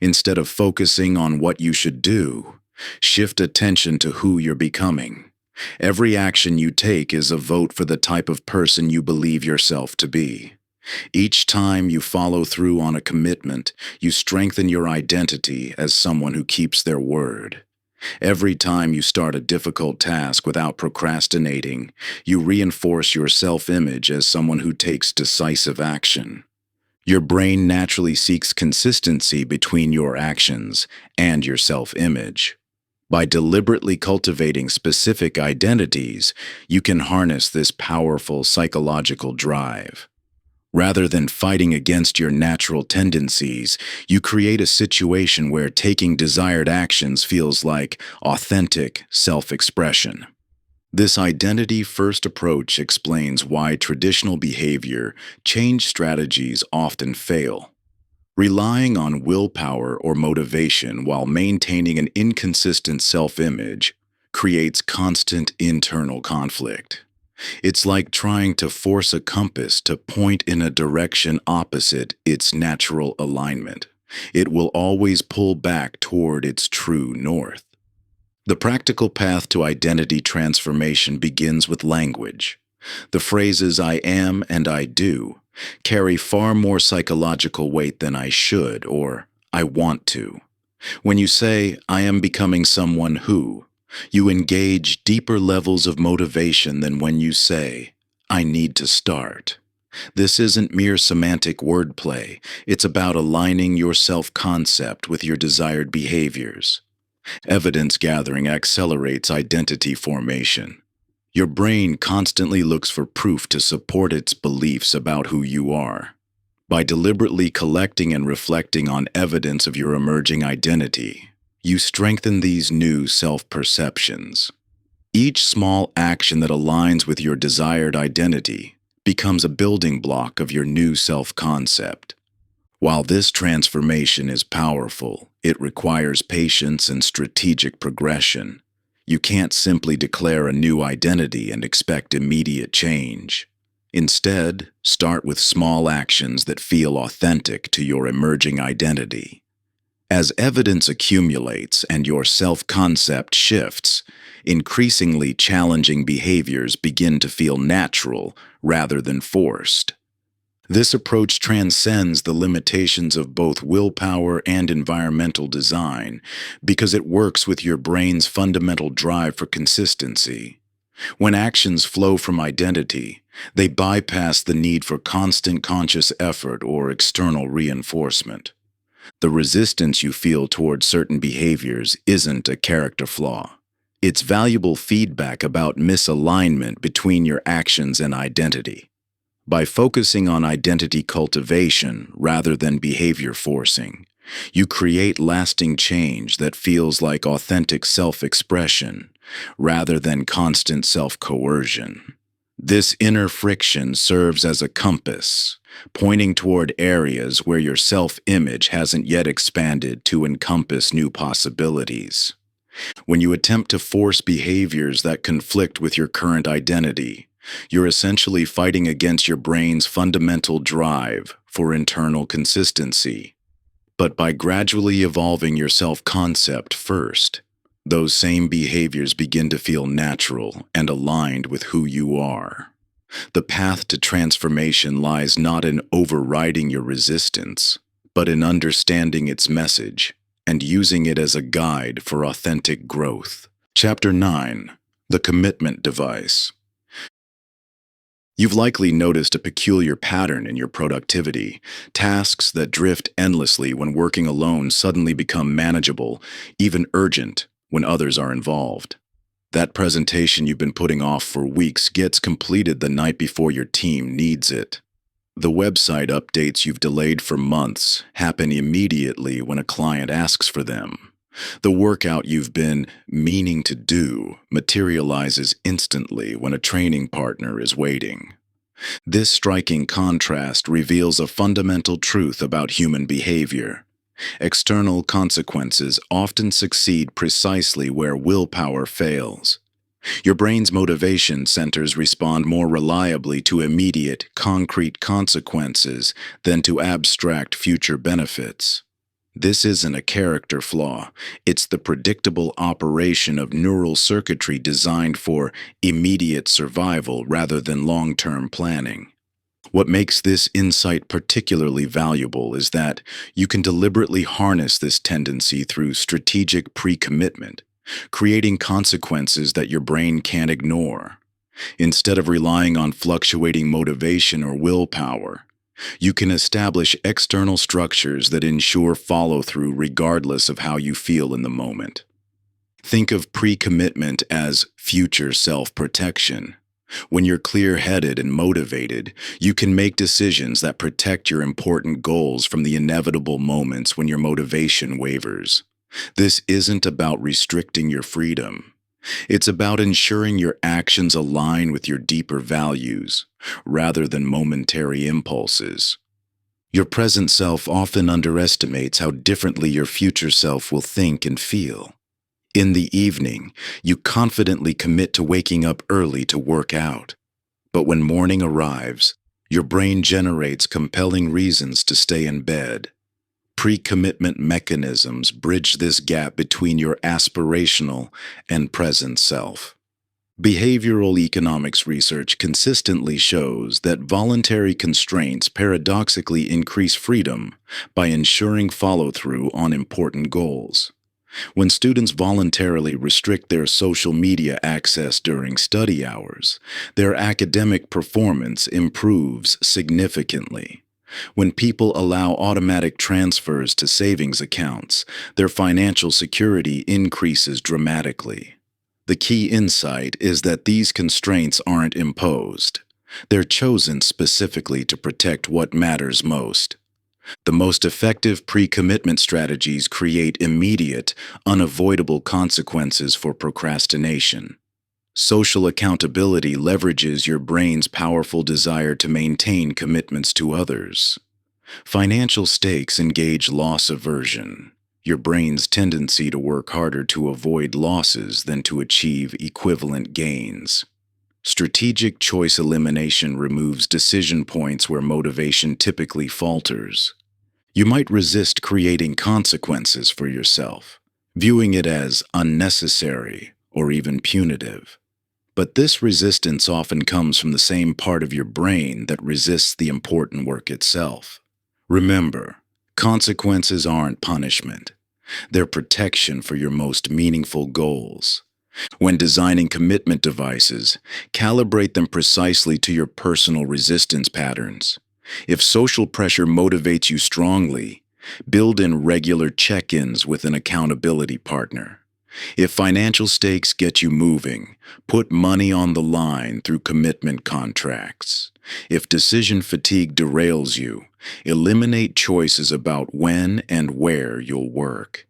Instead of focusing on what you should do, shift attention to who you're becoming. Every action you take is a vote for the type of person you believe yourself to be. Each time you follow through on a commitment, you strengthen your identity as someone who keeps their word. Every time you start a difficult task without procrastinating, you reinforce your self-image as someone who takes decisive action. Your brain naturally seeks consistency between your actions and your self-image. By deliberately cultivating specific identities, you can harness this powerful psychological drive. Rather than fighting against your natural tendencies, you create a situation where taking desired actions feels like authentic self-expression. This identity-first approach explains why traditional behavior change strategies often fail. Relying on willpower or motivation while maintaining an inconsistent self-image creates constant internal conflict. It's like trying to force a compass to point in a direction opposite its natural alignment. It will always pull back toward its true north. The practical path to identity transformation begins with language. The phrases "I am" and "I do" carry far more psychological weight than "I should" or "I want to." When you say, "I am becoming someone who," you engage deeper levels of motivation than when you say, "I need to start." This isn't mere semantic wordplay. It's about aligning your self-concept with your desired behaviors. Evidence gathering accelerates identity formation. Your brain constantly looks for proof to support its beliefs about who you are. By deliberately collecting and reflecting on evidence of your emerging identity, you strengthen these new self-perceptions. Each small action that aligns with your desired identity becomes a building block of your new self-concept. While this transformation is powerful, it requires patience and strategic progression. You can't simply declare a new identity and expect immediate change. Instead, start with small actions that feel authentic to your emerging identity. As evidence accumulates and your self-concept shifts, increasingly challenging behaviors begin to feel natural rather than forced. This approach transcends the limitations of both willpower and environmental design because it works with your brain's fundamental drive for consistency. When actions flow from identity, they bypass the need for constant conscious effort or external reinforcement. The resistance you feel toward certain behaviors isn't a character flaw. It's valuable feedback about misalignment between your actions and identity. By focusing on identity cultivation rather than behavior forcing, you create lasting change that feels like authentic self-expression rather than constant self-coercion. This inner friction serves as a compass, pointing toward areas where your self-image hasn't yet expanded to encompass new possibilities. When you attempt to force behaviors that conflict with your current identity, you're essentially fighting against your brain's fundamental drive for internal consistency. But by gradually evolving your self-concept first, those same behaviors begin to feel natural and aligned with who you are. The path to transformation lies not in overriding your resistance, but in understanding its message and using it as a guide for authentic growth. Chapter 9. The Commitment Device. You've likely noticed a peculiar pattern in your productivity. Tasks that drift endlessly when working alone suddenly become manageable, even urgent, when others are involved. That presentation you've been putting off for weeks gets completed the night before your team needs it. The website updates you've delayed for months happen immediately when a client asks for them. The workout you've been meaning to do materializes instantly when a training partner is waiting. This striking contrast reveals a fundamental truth about human behavior. External consequences often succeed precisely where willpower fails. Your brain's motivation centers respond more reliably to immediate, concrete consequences than to abstract future benefits. This isn't a character flaw, it's the predictable operation of neural circuitry designed for immediate survival rather than long-term planning. What makes this insight particularly valuable is that you can deliberately harness this tendency through strategic pre-commitment, creating consequences that your brain can't ignore. Instead of relying on fluctuating motivation or willpower, you can establish external structures that ensure follow-through regardless of how you feel in the moment. Think of pre-commitment as future self-protection. When you're clear-headed and motivated, you can make decisions that protect your important goals from the inevitable moments when your motivation wavers. This isn't about restricting your freedom. It's about ensuring your actions align with your deeper values, rather than momentary impulses. Your present self often underestimates how differently your future self will think and feel. In the evening, you confidently commit to waking up early to work out. But when morning arrives, your brain generates compelling reasons to stay in bed. Pre-commitment mechanisms bridge this gap between your aspirational and present self. Behavioral economics research consistently shows that voluntary constraints paradoxically increase freedom by ensuring follow-through on important goals. When students voluntarily restrict their social media access during study hours, their academic performance improves significantly. When people allow automatic transfers to savings accounts, their financial security increases dramatically. The key insight is that these constraints aren't imposed. They're chosen specifically to protect what matters most. The most effective pre-commitment strategies create immediate, unavoidable consequences for procrastination. Social accountability leverages your brain's powerful desire to maintain commitments to others. Financial stakes engage loss aversion, your brain's tendency to work harder to avoid losses than to achieve equivalent gains. Strategic choice elimination removes decision points where motivation typically falters. You might resist creating consequences for yourself, viewing it as unnecessary or even punitive. But this resistance often comes from the same part of your brain that resists the important work itself. Remember, consequences aren't punishment. They're protection for your most meaningful goals. When designing commitment devices, calibrate them precisely to your personal resistance patterns. If social pressure motivates you strongly, build in regular check-ins with an accountability partner. If financial stakes get you moving, put money on the line through commitment contracts. If decision fatigue derails you, eliminate choices about when and where you'll work.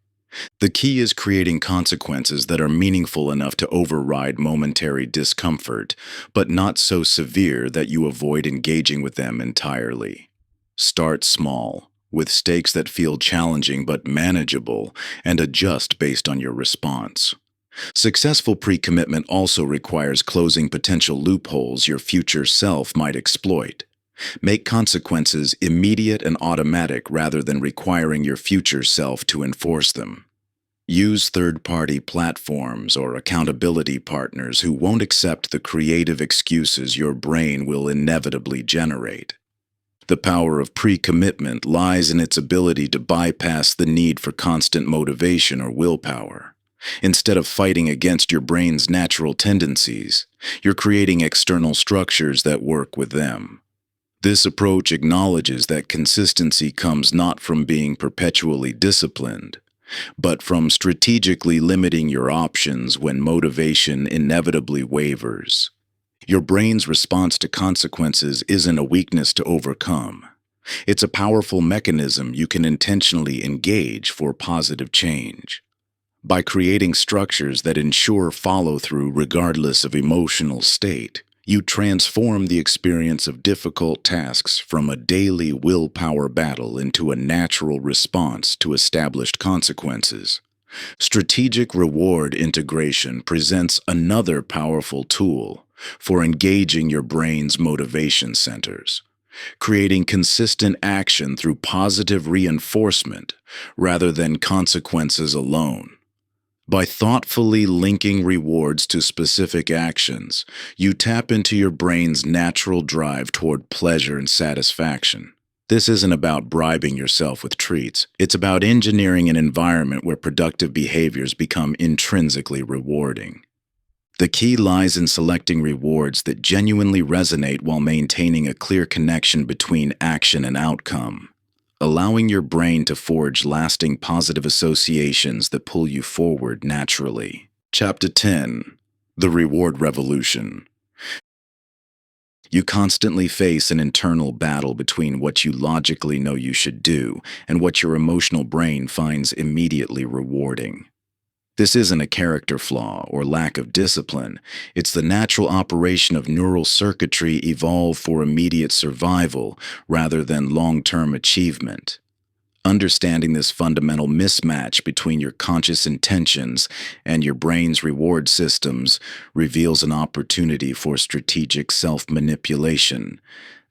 The key is creating consequences that are meaningful enough to override momentary discomfort, but not so severe that you avoid engaging with them entirely. Start small, with stakes that feel challenging but manageable, and adjust based on your response. Successful pre-commitment also requires closing potential loopholes your future self might exploit. Make consequences immediate and automatic rather than requiring your future self to enforce them. Use third-party platforms or accountability partners who won't accept the creative excuses your brain will inevitably generate. The power of pre-commitment lies in its ability to bypass the need for constant motivation or willpower. Instead of fighting against your brain's natural tendencies, you're creating external structures that work with them. This approach acknowledges that consistency comes not from being perpetually disciplined, but from strategically limiting your options when motivation inevitably wavers. Your brain's response to consequences isn't a weakness to overcome. It's a powerful mechanism you can intentionally engage for positive change. By creating structures that ensure follow-through regardless of emotional state, you transform the experience of difficult tasks from a daily willpower battle into a natural response to established consequences. Strategic reward integration presents another powerful tool for engaging your brain's motivation centers, creating consistent action through positive reinforcement rather than consequences alone. By thoughtfully linking rewards to specific actions, you tap into your brain's natural drive toward pleasure and satisfaction. This isn't about bribing yourself with treats. It's about engineering an environment where productive behaviors become intrinsically rewarding. The key lies in selecting rewards that genuinely resonate while maintaining a clear connection between action and outcome, allowing your brain to forge lasting positive associations that pull you forward naturally. Chapter 10. The Reward Revolution. You constantly face an internal battle between what you logically know you should do and what your emotional brain finds immediately rewarding. This isn't a character flaw or lack of discipline. It's the natural operation of neural circuitry evolved for immediate survival rather than long-term achievement. Understanding this fundamental mismatch between your conscious intentions and your brain's reward systems reveals an opportunity for strategic self-manipulation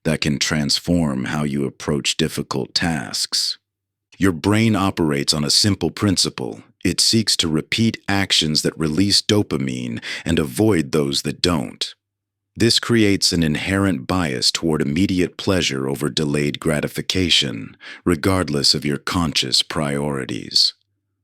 that can transform how you approach difficult tasks. Your brain operates on a simple principle. It seeks to repeat actions that release dopamine and avoid those that don't. This creates an inherent bias toward immediate pleasure over delayed gratification, regardless of your conscious priorities.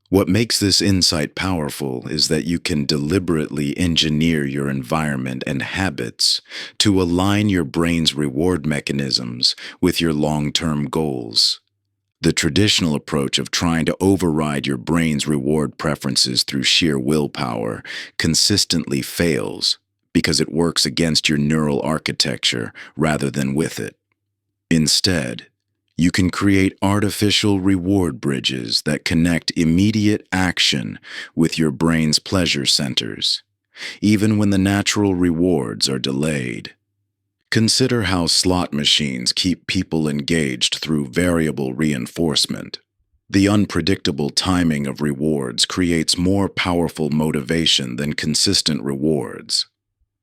What makes this insight powerful is that you can deliberately engineer your environment and habits to align your brain's reward mechanisms with your long-term goals. The traditional approach of trying to override your brain's reward preferences through sheer willpower consistently fails because it works against your neural architecture rather than with it. Instead, you can create artificial reward bridges that connect immediate action with your brain's pleasure centers, even when the natural rewards are delayed. Consider how slot machines keep people engaged through variable reinforcement. The unpredictable timing of rewards creates more powerful motivation than consistent rewards.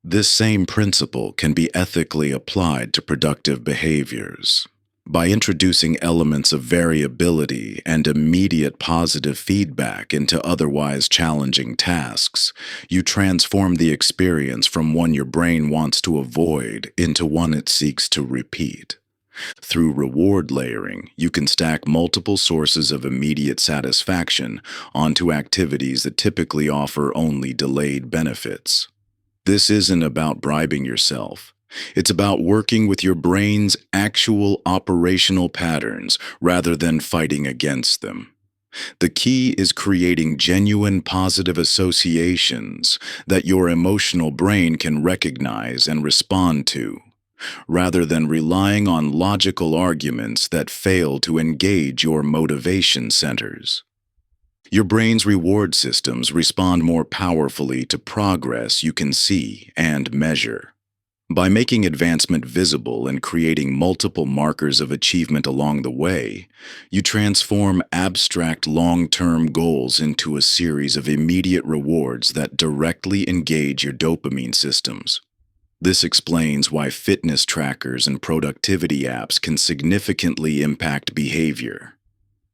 This same principle can be ethically applied to productive behaviors. By introducing elements of variability and immediate positive feedback into otherwise challenging tasks, you transform the experience from one your brain wants to avoid into one it seeks to repeat. Through reward layering, you can stack multiple sources of immediate satisfaction onto activities that typically offer only delayed benefits. This isn't about bribing yourself. It's about working with your brain's actual operational patterns rather than fighting against them. The key is creating genuine positive associations that your emotional brain can recognize and respond to, rather than relying on logical arguments that fail to engage your motivation centers. Your brain's reward systems respond more powerfully to progress you can see and measure. By making advancement visible and creating multiple markers of achievement along the way, you transform abstract long-term goals into a series of immediate rewards that directly engage your dopamine systems. This explains why fitness trackers and productivity apps can significantly impact behavior.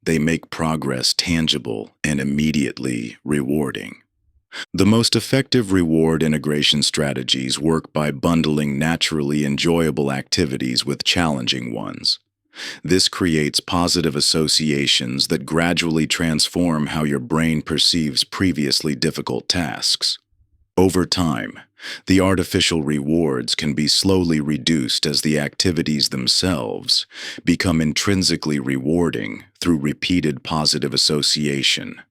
They make progress tangible and immediately rewarding. The most effective reward integration strategies work by bundling naturally enjoyable activities with challenging ones. This creates positive associations that gradually transform how your brain perceives previously difficult tasks. Over time, the artificial rewards can be slowly reduced as the activities themselves become intrinsically rewarding through repeated positive association.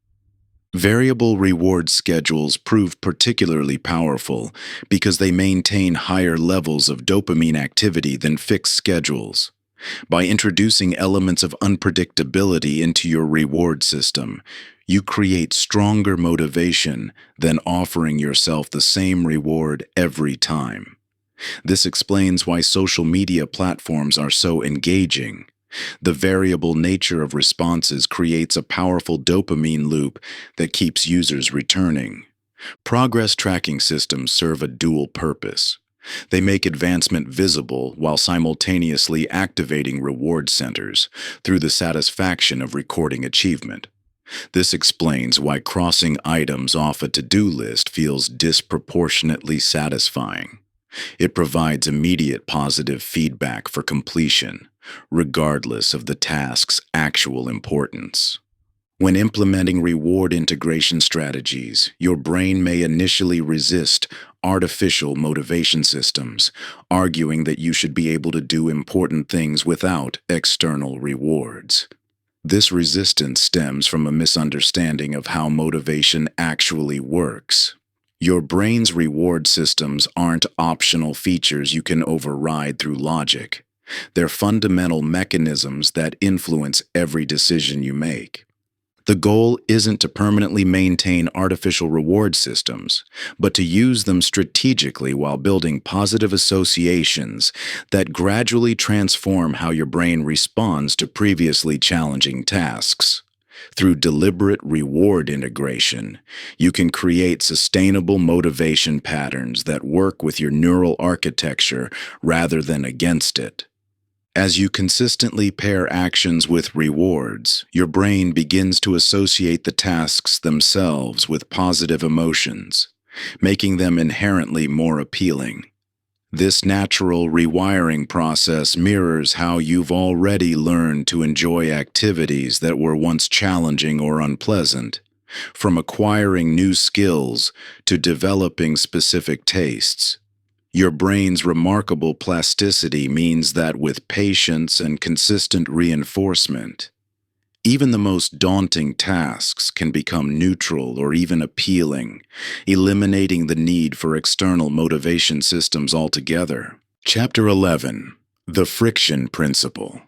Variable reward schedules prove particularly powerful because they maintain higher levels of dopamine activity than fixed schedules. By introducing elements of unpredictability into your reward system, you create stronger motivation than offering yourself the same reward every time. This explains why social media platforms are so engaging. The variable nature of responses creates a powerful dopamine loop that keeps users returning. Progress tracking systems serve a dual purpose. They make advancement visible while simultaneously activating reward centers through the satisfaction of recording achievement. This explains why crossing items off a to-do list feels disproportionately satisfying. It provides immediate positive feedback for completion, regardless of the task's actual importance. When implementing reward integration strategies, your brain may initially resist artificial motivation systems, arguing that you should be able to do important things without external rewards. This resistance stems from a misunderstanding of how motivation actually works. Your brain's reward systems aren't optional features you can override through logic. They're fundamental mechanisms that influence every decision you make. The goal isn't to permanently maintain artificial reward systems, but to use them strategically while building positive associations that gradually transform how your brain responds to previously challenging tasks. Through deliberate reward integration, you can create sustainable motivation patterns that work with your neural architecture rather than against it. As you consistently pair actions with rewards, your brain begins to associate the tasks themselves with positive emotions, making them inherently more appealing. This natural rewiring process mirrors how you've already learned to enjoy activities that were once challenging or unpleasant, from acquiring new skills to developing specific tastes. Your brain's remarkable plasticity means that with patience and consistent reinforcement, even the most daunting tasks can become neutral or even appealing, eliminating the need for external motivation systems altogether. Chapter 11. The Friction Principle.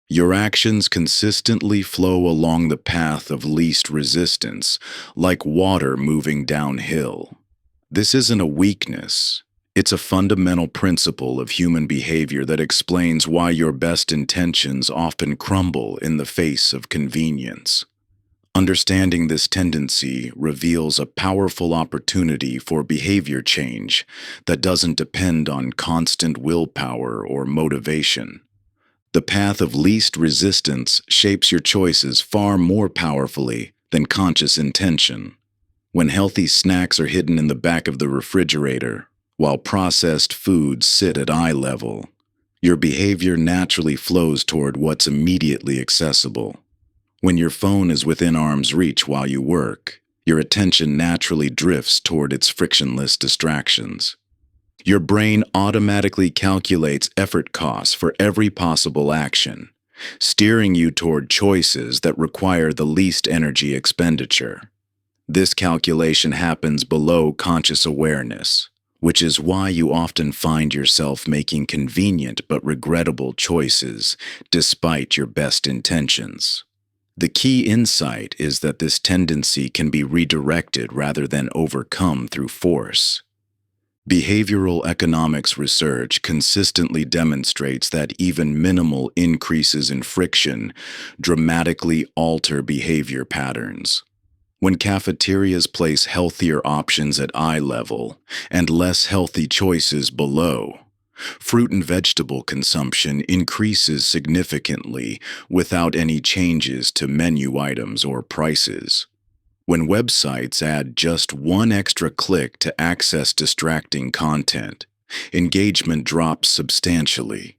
Your actions consistently flow along the path of least resistance, like water moving downhill. This isn't a weakness. It's a fundamental principle of human behavior that explains why your best intentions often crumble in the face of convenience. Understanding this tendency reveals a powerful opportunity for behavior change that doesn't depend on constant willpower or motivation. The path of least resistance shapes your choices far more powerfully than conscious intention. When healthy snacks are hidden in the back of the refrigerator, while processed foods sit at eye level, your behavior naturally flows toward what's immediately accessible. When your phone is within arm's reach while you work, your attention naturally drifts toward its frictionless distractions. Your brain automatically calculates effort costs for every possible action, steering you toward choices that require the least energy expenditure. This calculation happens below conscious awareness, which is why you often find yourself making convenient but regrettable choices despite your best intentions. The key insight is that this tendency can be redirected rather than overcome through force. Behavioral economics research consistently demonstrates that even minimal increases in friction dramatically alter behavior patterns. When cafeterias place healthier options at eye level and less healthy choices below, fruit and vegetable consumption increases significantly without any changes to menu items or prices. When websites add just one extra click to access distracting content, engagement drops substantially.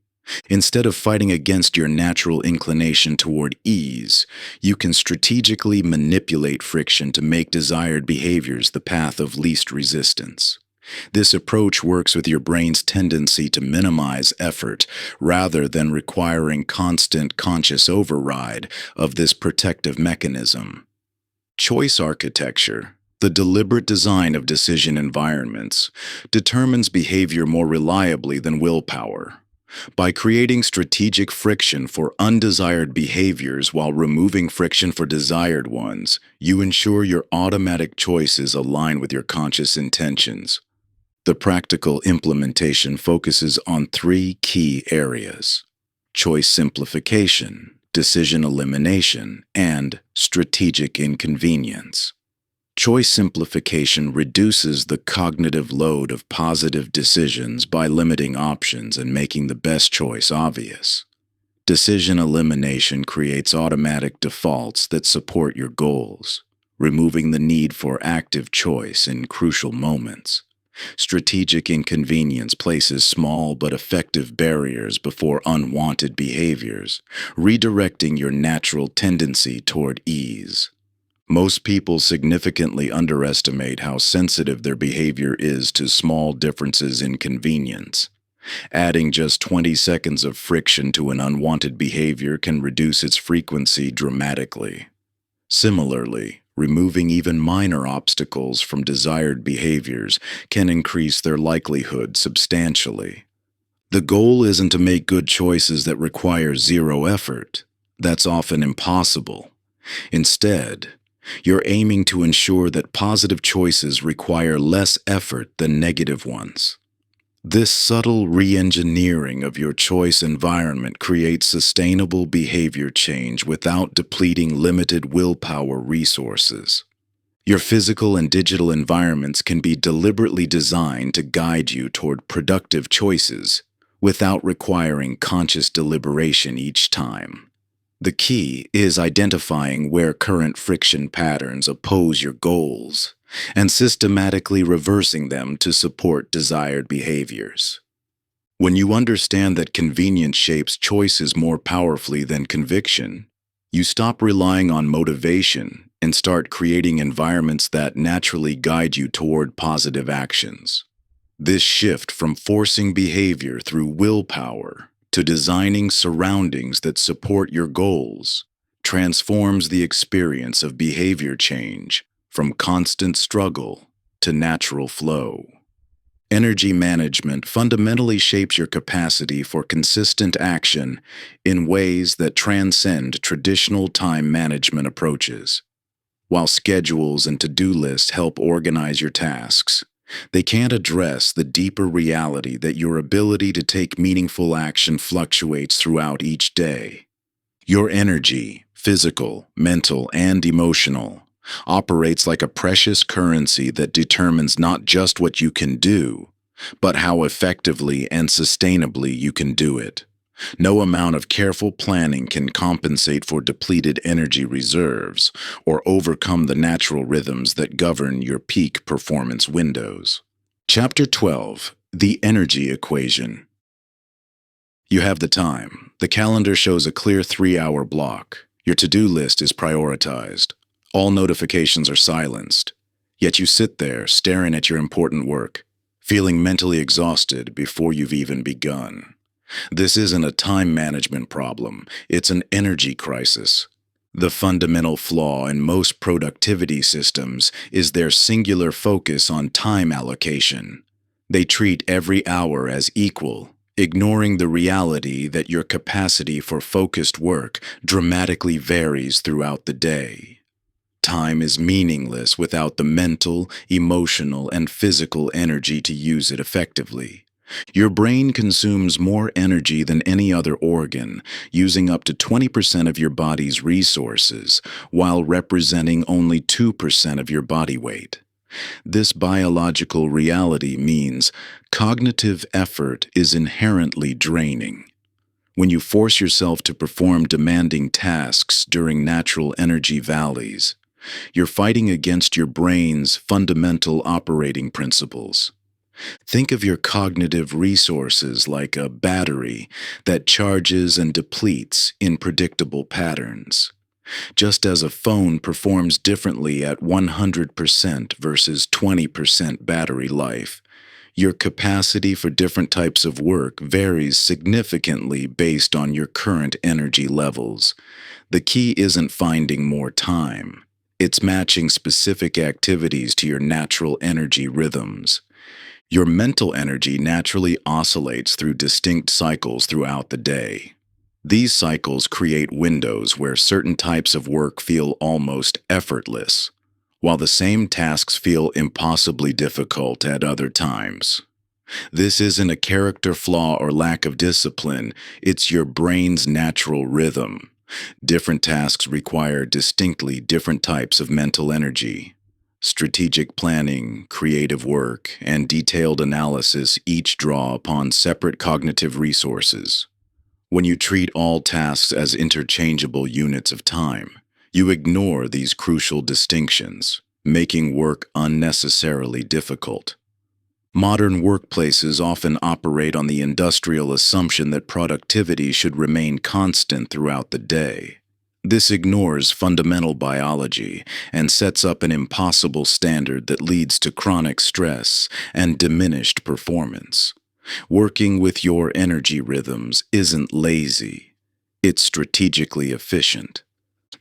Instead of fighting against your natural inclination toward ease, you can strategically manipulate friction to make desired behaviors the path of least resistance. This approach works with your brain's tendency to minimize effort rather than requiring constant conscious override of this protective mechanism. Choice architecture, the deliberate design of decision environments, determines behavior more reliably than willpower. By creating strategic friction for undesired behaviors while removing friction for desired ones, you ensure your automatic choices align with your conscious intentions. The practical implementation focuses on three key areas. choice simplification, decision elimination, and strategic inconvenience. Choice simplification reduces the cognitive load of positive decisions by limiting options and making the best choice obvious. Decision elimination creates automatic defaults that support your goals, removing the need for active choice in crucial moments. Strategic inconvenience places small but effective barriers before unwanted behaviors, redirecting your natural tendency toward ease. Most people significantly underestimate how sensitive their behavior is to small differences in convenience. Adding just 20 seconds of friction to an unwanted behavior can reduce its frequency dramatically. Similarly, removing even minor obstacles from desired behaviors can increase their likelihood substantially. The goal isn't to make good choices that require zero effort. That's often impossible. Instead, you're aiming to ensure that positive choices require less effort than negative ones. This subtle re-engineering of your choice environment creates sustainable behavior change without depleting limited willpower resources. Your physical and digital environments can be deliberately designed to guide you toward productive choices without requiring conscious deliberation each time. The key is identifying where current friction patterns oppose your goals and systematically reversing them to support desired behaviors. When you understand that convenience shapes choices more powerfully than conviction, you stop relying on motivation and start creating environments that naturally guide you toward positive actions. This shift from forcing behavior through willpower to designing surroundings that support your goals transforms the experience of behavior change from constant struggle to natural flow. Energy management fundamentally shapes your capacity for consistent action in ways that transcend traditional time management approaches. While schedules and to-do lists help organize your tasks, they can't address the deeper reality that your ability to take meaningful action fluctuates throughout each day. Your energy, physical, mental, and emotional, operates like a precious currency that determines not just what you can do, but how effectively and sustainably you can do it. No amount of careful planning can compensate for depleted energy reserves or overcome the natural rhythms that govern your peak performance windows. Chapter 12: The Energy Equation. You have the time. The calendar shows a clear 3-hour block. Your to-do list is prioritized. All notifications are silenced. Yet you sit there staring at your important work, feeling mentally exhausted before you've even begun. This isn't a time management problem, it's an energy crisis. The fundamental flaw in most productivity systems is their singular focus on time allocation. They treat every hour as equal, ignoring the reality that your capacity for focused work dramatically varies throughout the day. Time is meaningless without the mental, emotional, and physical energy to use it effectively. Your brain consumes more energy than any other organ, using up to 20% of your body's resources, while representing only 2% of your body weight. This biological reality means cognitive effort is inherently draining. When you force yourself to perform demanding tasks during natural energy valleys, you're fighting against your brain's fundamental operating principles. Think of your cognitive resources like a battery that charges and depletes in predictable patterns. Just as a phone performs differently at 100% versus 20% battery life, your capacity for different types of work varies significantly based on your current energy levels. The key isn't finding more time. It's matching specific activities to your natural energy rhythms. Your mental energy naturally oscillates through distinct cycles throughout the day. These cycles create windows where certain types of work feel almost effortless, while the same tasks feel impossibly difficult at other times. This isn't a character flaw or lack of discipline, it's your brain's natural rhythm. Different tasks require distinctly different types of mental energy. Strategic planning, creative work, and detailed analysis each draw upon separate cognitive resources. When you treat all tasks as interchangeable units of time, you ignore these crucial distinctions, making work unnecessarily difficult. Modern workplaces often operate on the industrial assumption that productivity should remain constant throughout the day. This ignores fundamental biology and sets up an impossible standard that leads to chronic stress and diminished performance. Working with your energy rhythms isn't lazy, it's strategically efficient.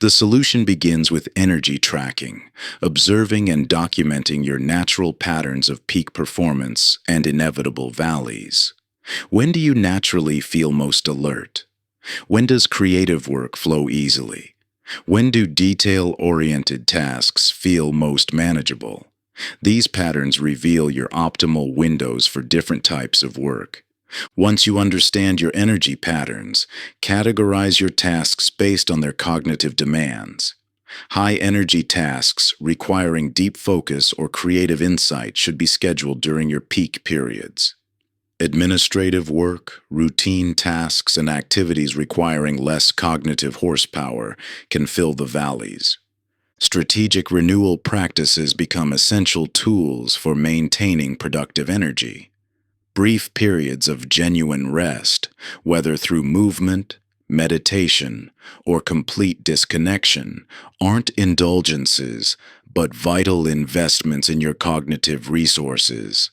The solution begins with energy tracking, observing and documenting your natural patterns of peak performance and inevitable valleys. When do you naturally feel most alert? When does creative work flow easily? When do detail-oriented tasks feel most manageable? These patterns reveal your optimal windows for different types of work. Once you understand your energy patterns, categorize your tasks based on their cognitive demands. High-energy tasks requiring deep focus or creative insight should be scheduled during your peak periods. Administrative work, routine tasks, and activities requiring less cognitive horsepower can fill the valleys. Strategic renewal practices become essential tools for maintaining productive energy. Brief periods of genuine rest, whether through movement, meditation, or complete disconnection, aren't indulgences, but vital investments in your cognitive resources.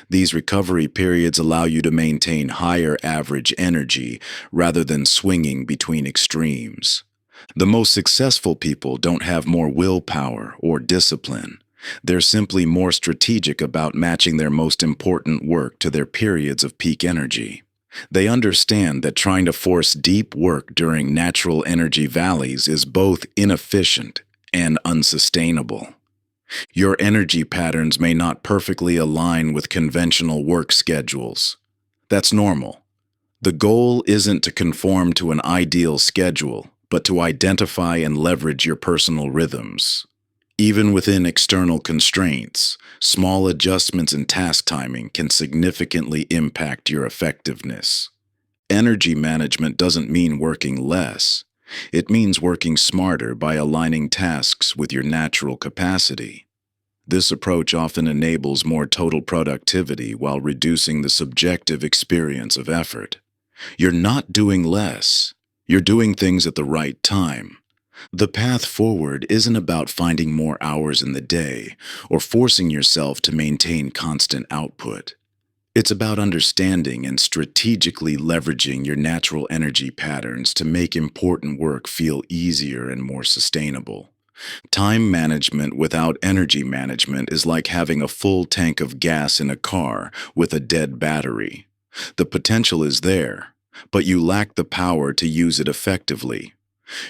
These recovery periods allow you to maintain higher average energy rather than swinging between extremes. The most successful people don't have more willpower or discipline. They're simply more strategic about matching their most important work to their periods of peak energy. They understand that trying to force deep work during natural energy valleys is both inefficient and unsustainable. Your energy patterns may not perfectly align with conventional work schedules. That's normal. The goal isn't to conform to an ideal schedule, but to identify and leverage your personal rhythms. Even within external constraints, small adjustments in task timing can significantly impact your effectiveness. Energy management doesn't mean working less. It means working smarter by aligning tasks with your natural capacity. This approach often enables more total productivity while reducing the subjective experience of effort. You're not doing less. You're doing things at the right time. The path forward isn't about finding more hours in the day or forcing yourself to maintain constant output. It's about understanding and strategically leveraging your natural energy patterns to make important work feel easier and more sustainable. Time management without energy management is like having a full tank of gas in a car with a dead battery. The potential is there, but you lack the power to use it effectively.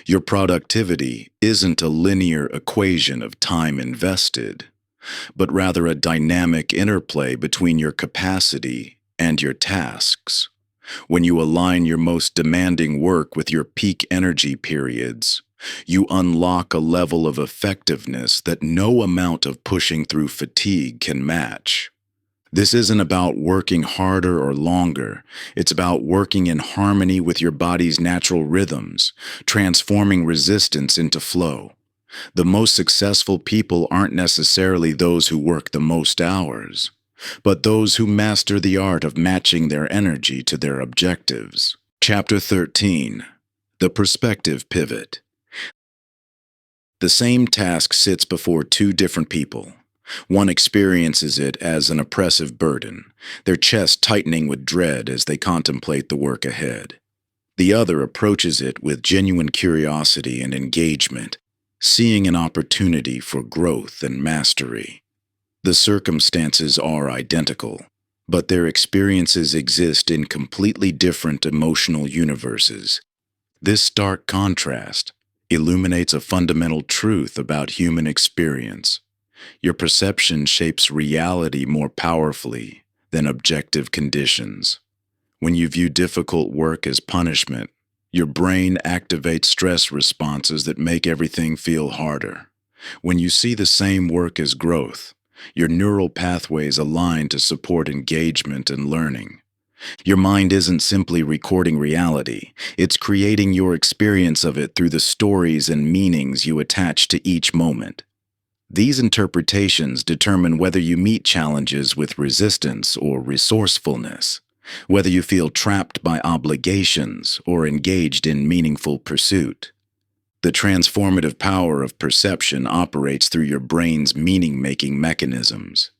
Your productivity isn't a linear equation of time invested, but rather a dynamic interplay between your capacity and your tasks. When you align your most demanding work with your peak energy periods, you unlock a level of effectiveness that no amount of pushing through fatigue can match. This isn't about working harder or longer. It's about working in harmony with your body's natural rhythms, transforming resistance into flow. The most successful people aren't necessarily those who work the most hours, but those who master the art of matching their energy to their objectives. Chapter 13. The Perspective Pivot. The same task sits before two different people. One experiences it as an oppressive burden, their chest tightening with dread as they contemplate the work ahead. The other approaches it with genuine curiosity and engagement, seeing an opportunity for growth and mastery. The circumstances are identical, but their experiences exist in completely different emotional universes. This stark contrast illuminates a fundamental truth about human experience. Your perception shapes reality more powerfully than objective conditions. When you view difficult work as punishment, your brain activates stress responses that make everything feel harder. When you see the same work as growth, your neural pathways align to support engagement and learning. Your mind isn't simply recording reality, it's creating your experience of it through the stories and meanings you attach to each moment. These interpretations determine whether you meet challenges with resistance or resourcefulness, whether you feel trapped by obligations or engaged in meaningful pursuit. The transformative power of perception operates through your brain's meaning-making mechanisms.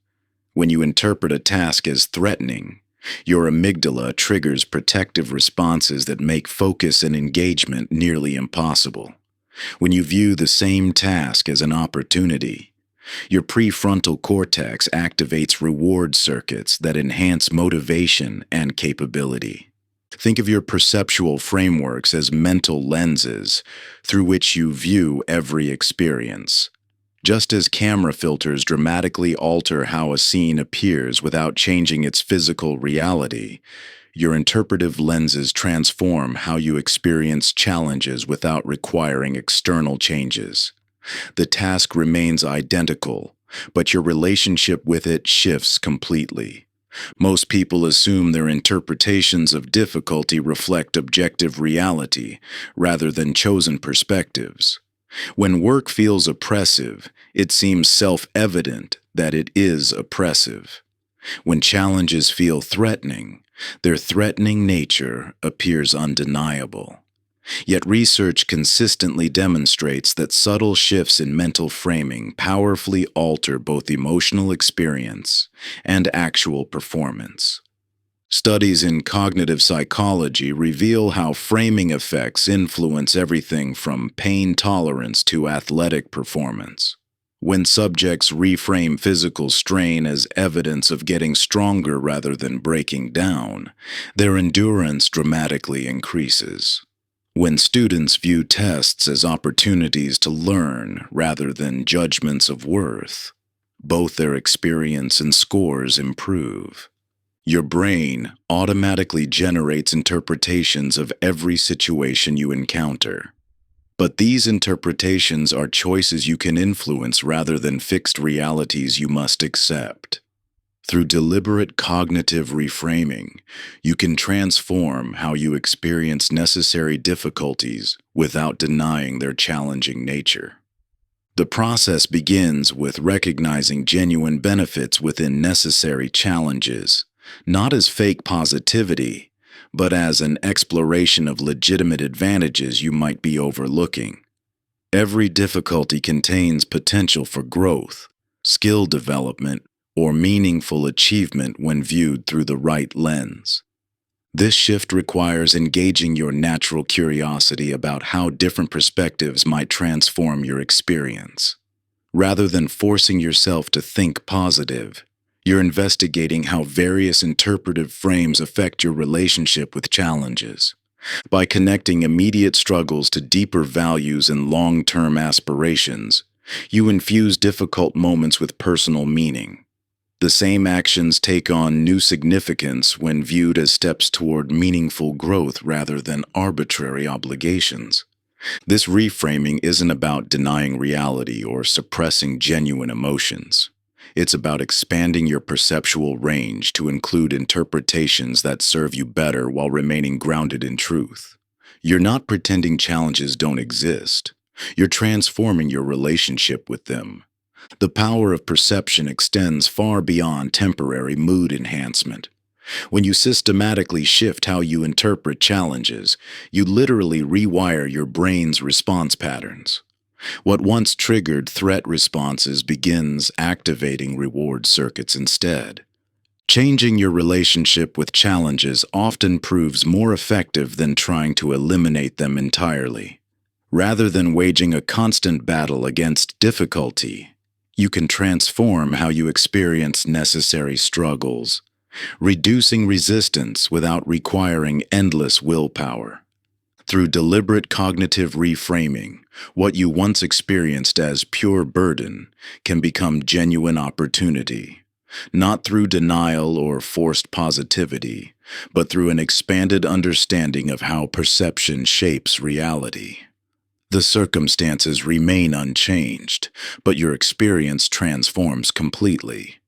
When you interpret a task as threatening, your amygdala triggers protective responses that make focus and engagement nearly impossible. When you view the same task as an opportunity, your prefrontal cortex activates reward circuits that enhance motivation and capability. Think of your perceptual frameworks as mental lenses through which you view every experience. Just as camera filters dramatically alter how a scene appears without changing its physical reality, your interpretive lenses transform how you experience challenges without requiring external changes. The task remains identical, but your relationship with it shifts completely. Most people assume their interpretations of difficulty reflect objective reality rather than chosen perspectives. When work feels oppressive, it seems self-evident that it is oppressive. When challenges feel threatening, their threatening nature appears undeniable. Yet research consistently demonstrates that subtle shifts in mental framing powerfully alter both emotional experience and actual performance. Studies in cognitive psychology reveal how framing effects influence everything from pain tolerance to athletic performance. When subjects reframe physical strain as evidence of getting stronger rather than breaking down, their endurance dramatically increases. When students view tests as opportunities to learn rather than judgments of worth, both their experience and scores improve. Your brain automatically generates interpretations of every situation you encounter. But these interpretations are choices you can influence rather than fixed realities you must accept. Through deliberate cognitive reframing, you can transform how you experience necessary difficulties without denying their challenging nature. The process begins with recognizing genuine benefits within necessary challenges, not as fake positivity, but as an exploration of legitimate advantages you might be overlooking. Every difficulty contains potential for growth, skill development, or meaningful achievement when viewed through the right lens. This shift requires engaging your natural curiosity about how different perspectives might transform your experience. Rather than forcing yourself to think positive, you're investigating how various interpretive frames affect your relationship with challenges. By connecting immediate struggles to deeper values and long-term aspirations, you infuse difficult moments with personal meaning. The same actions take on new significance when viewed as steps toward meaningful growth rather than arbitrary obligations. This reframing isn't about denying reality or suppressing genuine emotions. It's about expanding your perceptual range to include interpretations that serve you better while remaining grounded in truth. You're not pretending challenges don't exist. You're transforming your relationship with them. The power of perception extends far beyond temporary mood enhancement. When you systematically shift how you interpret challenges, you literally rewire your brain's response patterns. What once triggered threat responses begins activating reward circuits instead. Changing your relationship with challenges often proves more effective than trying to eliminate them entirely. Rather than waging a constant battle against difficulty, you can transform how you experience necessary struggles, reducing resistance without requiring endless willpower. Through deliberate cognitive reframing, what you once experienced as pure burden can become genuine opportunity. not through denial or forced positivity, but through an expanded understanding of how perception shapes reality. The circumstances remain unchanged, but your experience transforms completely.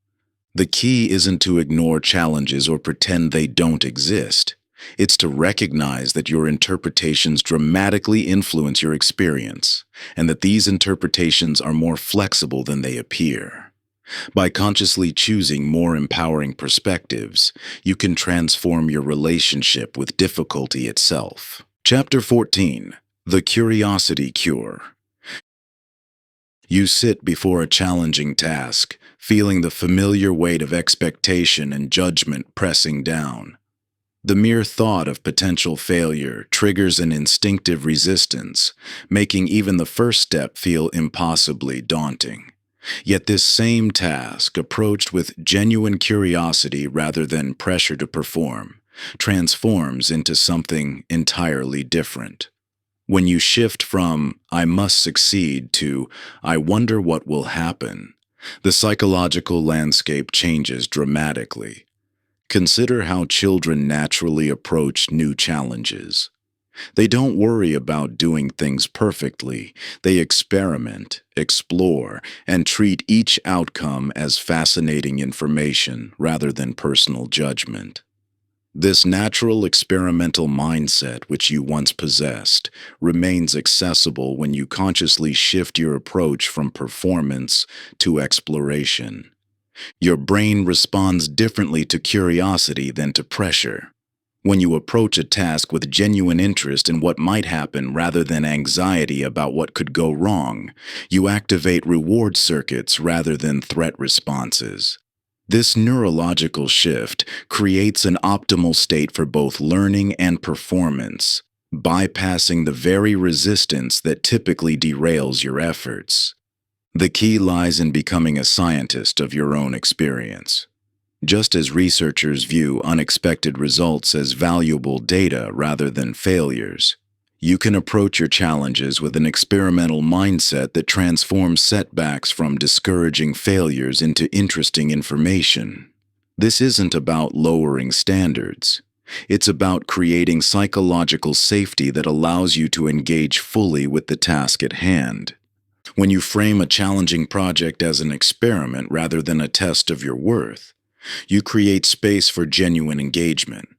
The key isn't to ignore challenges or pretend they don't exist. It's to recognize that your interpretations dramatically influence your experience, and that these interpretations are more flexible than they appear. By consciously choosing more empowering perspectives, you can transform your relationship with difficulty itself. Chapter 14. The Curiosity Cure. You sit before a challenging task, feeling the familiar weight of expectation and judgment pressing down. The mere thought of potential failure triggers an instinctive resistance, making even the first step feel impossibly daunting. Yet this same task, approached with genuine curiosity rather than pressure to perform, transforms into something entirely different. When you shift from "I must succeed" to "I wonder what will happen," the psychological landscape changes dramatically. Consider how children naturally approach new challenges. They don't worry about doing things perfectly. They experiment, explore, and treat each outcome as fascinating information rather than personal judgment. This natural experimental mindset, which you once possessed, remains accessible when you consciously shift your approach from performance to exploration. Your brain responds differently to curiosity than to pressure. When you approach a task with genuine interest in what might happen rather than anxiety about what could go wrong, you activate reward circuits rather than threat responses. This neurological shift creates an optimal state for both learning and performance, bypassing the very resistance that typically derails your efforts. The key lies in becoming a scientist of your own experience. Just as researchers view unexpected results as valuable data rather than failures, you can approach your challenges with an experimental mindset that transforms setbacks from discouraging failures into interesting information. This isn't about lowering standards. It's about creating psychological safety that allows you to engage fully with the task at hand. When you frame a challenging project as an experiment rather than a test of your worth, you create space for genuine engagement.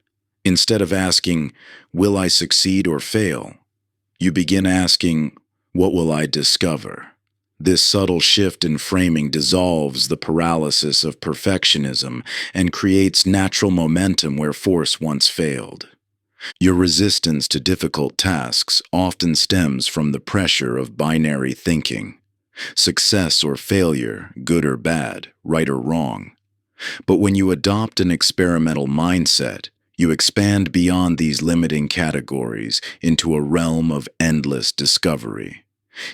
Instead of asking, "Will I succeed or fail?" you begin asking, "What will I discover?" This subtle shift in framing dissolves the paralysis of perfectionism and creates natural momentum where force once failed. Your resistance to difficult tasks often stems from the pressure of binary thinking: success or failure, good or bad, right or wrong. But when you adopt an experimental mindset, you expand beyond these limiting categories into a realm of endless discovery.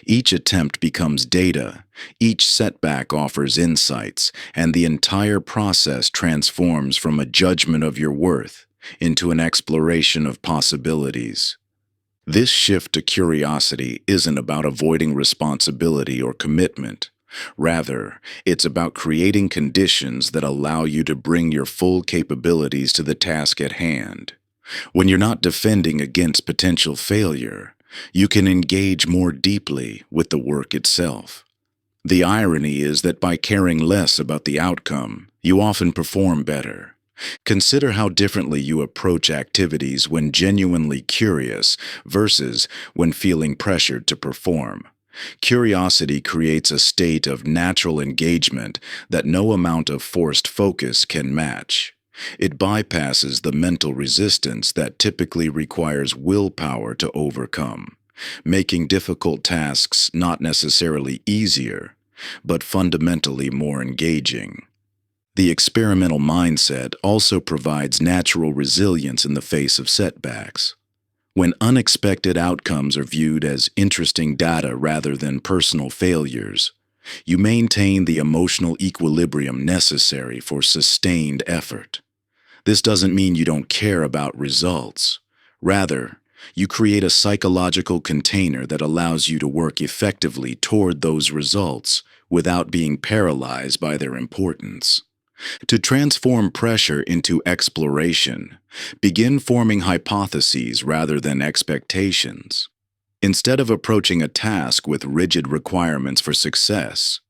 Each attempt becomes data, each setback offers insights, and the entire process transforms from a judgment of your worth into an exploration of possibilities. This shift to curiosity isn't about avoiding responsibility or commitment. Rather, it's about creating conditions that allow you to bring your full capabilities to the task at hand. When you're not defending against potential failure, you can engage more deeply with the work itself. The irony is that by caring less about the outcome, you often perform better. Consider how differently you approach activities when genuinely curious versus when feeling pressured to perform. Curiosity creates a state of natural engagement that no amount of forced focus can match. It bypasses the mental resistance that typically requires willpower to overcome, making difficult tasks not necessarily easier, but fundamentally more engaging. The experimental mindset also provides natural resilience in the face of setbacks. When unexpected outcomes are viewed as interesting data rather than personal failures, you maintain the emotional equilibrium necessary for sustained effort. This doesn't mean you don't care about results. Rather, you create a psychological container that allows you to work effectively toward those results without being paralyzed by their importance. To transform pressure into exploration, begin forming hypotheses rather than expectations. Instead of approaching a task with rigid requirements for success,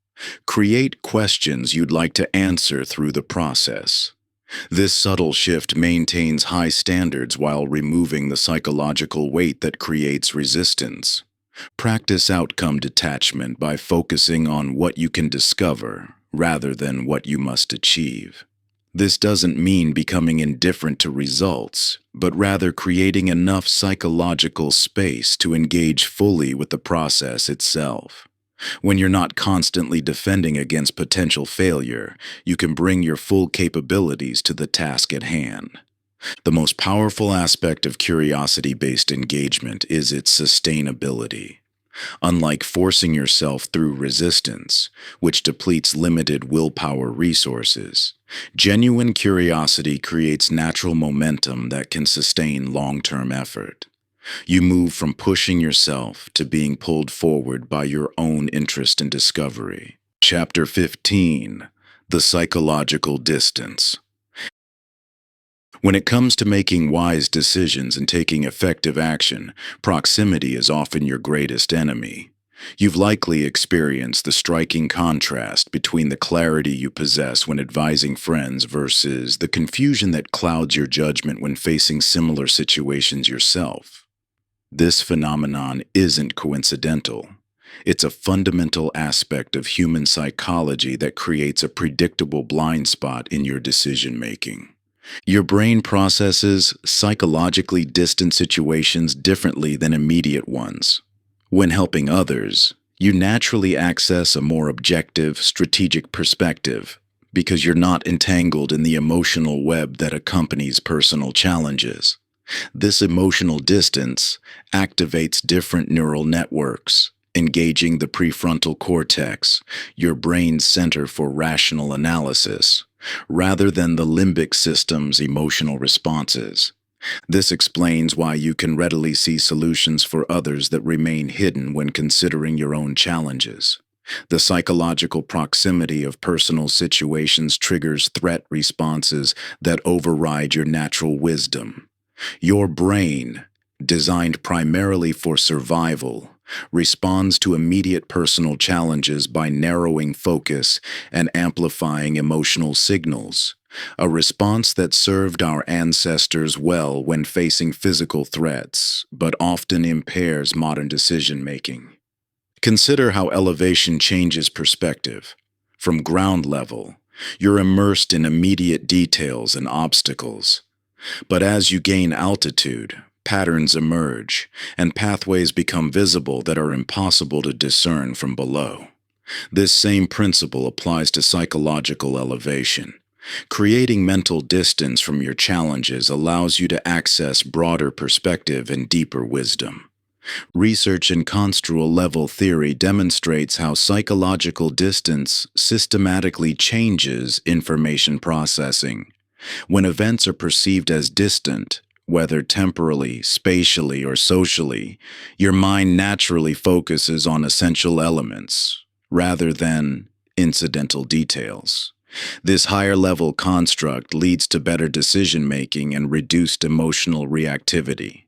create questions you'd like to answer through the process. This subtle shift maintains high standards while removing the psychological weight that creates resistance. Practice outcome detachment by focusing on what you can discover rather than what you must achieve. This doesn't mean becoming indifferent to results, but rather creating enough psychological space to engage fully with the process itself. When you're not constantly defending against potential failure, you can bring your full capabilities to the task at hand. The most powerful aspect of curiosity-based engagement is its sustainability. Unlike forcing yourself through resistance, which depletes limited willpower resources, genuine curiosity creates natural momentum that can sustain long-term effort. You move from pushing yourself to being pulled forward by your own interest and discovery. Chapter 15: The Psychological Distance. When it comes to making wise decisions and taking effective action, proximity is often your greatest enemy. You've likely experienced the striking contrast between the clarity you possess when advising friends versus the confusion that clouds your judgment when facing similar situations yourself. This phenomenon isn't coincidental. It's a fundamental aspect of human psychology that creates a predictable blind spot in your decision-making. Your brain processes psychologically distant situations differently than immediate ones. When helping others, you naturally access a more objective, strategic perspective because you're not entangled in the emotional web that accompanies personal challenges. This emotional distance activates different neural networks, engaging the prefrontal cortex, your brain's center for rational analysis, rather than the limbic system's emotional responses. This explains why you can readily see solutions for others that remain hidden when considering your own challenges. The psychological proximity of personal situations triggers threat responses that override your natural wisdom. Your brain, designed primarily for survival, responds to immediate personal challenges by narrowing focus and amplifying emotional signals, a response that served our ancestors well when facing physical threats, but often impairs modern decision-making. Consider how elevation changes perspective. From ground level, you're immersed in immediate details and obstacles. But as you gain altitude, patterns emerge, and pathways become visible that are impossible to discern from below. This same principle applies to psychological elevation. Creating mental distance from your challenges allows you to access broader perspective and deeper wisdom. Research in construal level theory demonstrates how psychological distance systematically changes information processing. When events are perceived as distant, whether temporally, spatially, or socially, your mind naturally focuses on essential elements, rather than incidental details. This higher-level construct leads to better decision-making and reduced emotional reactivity.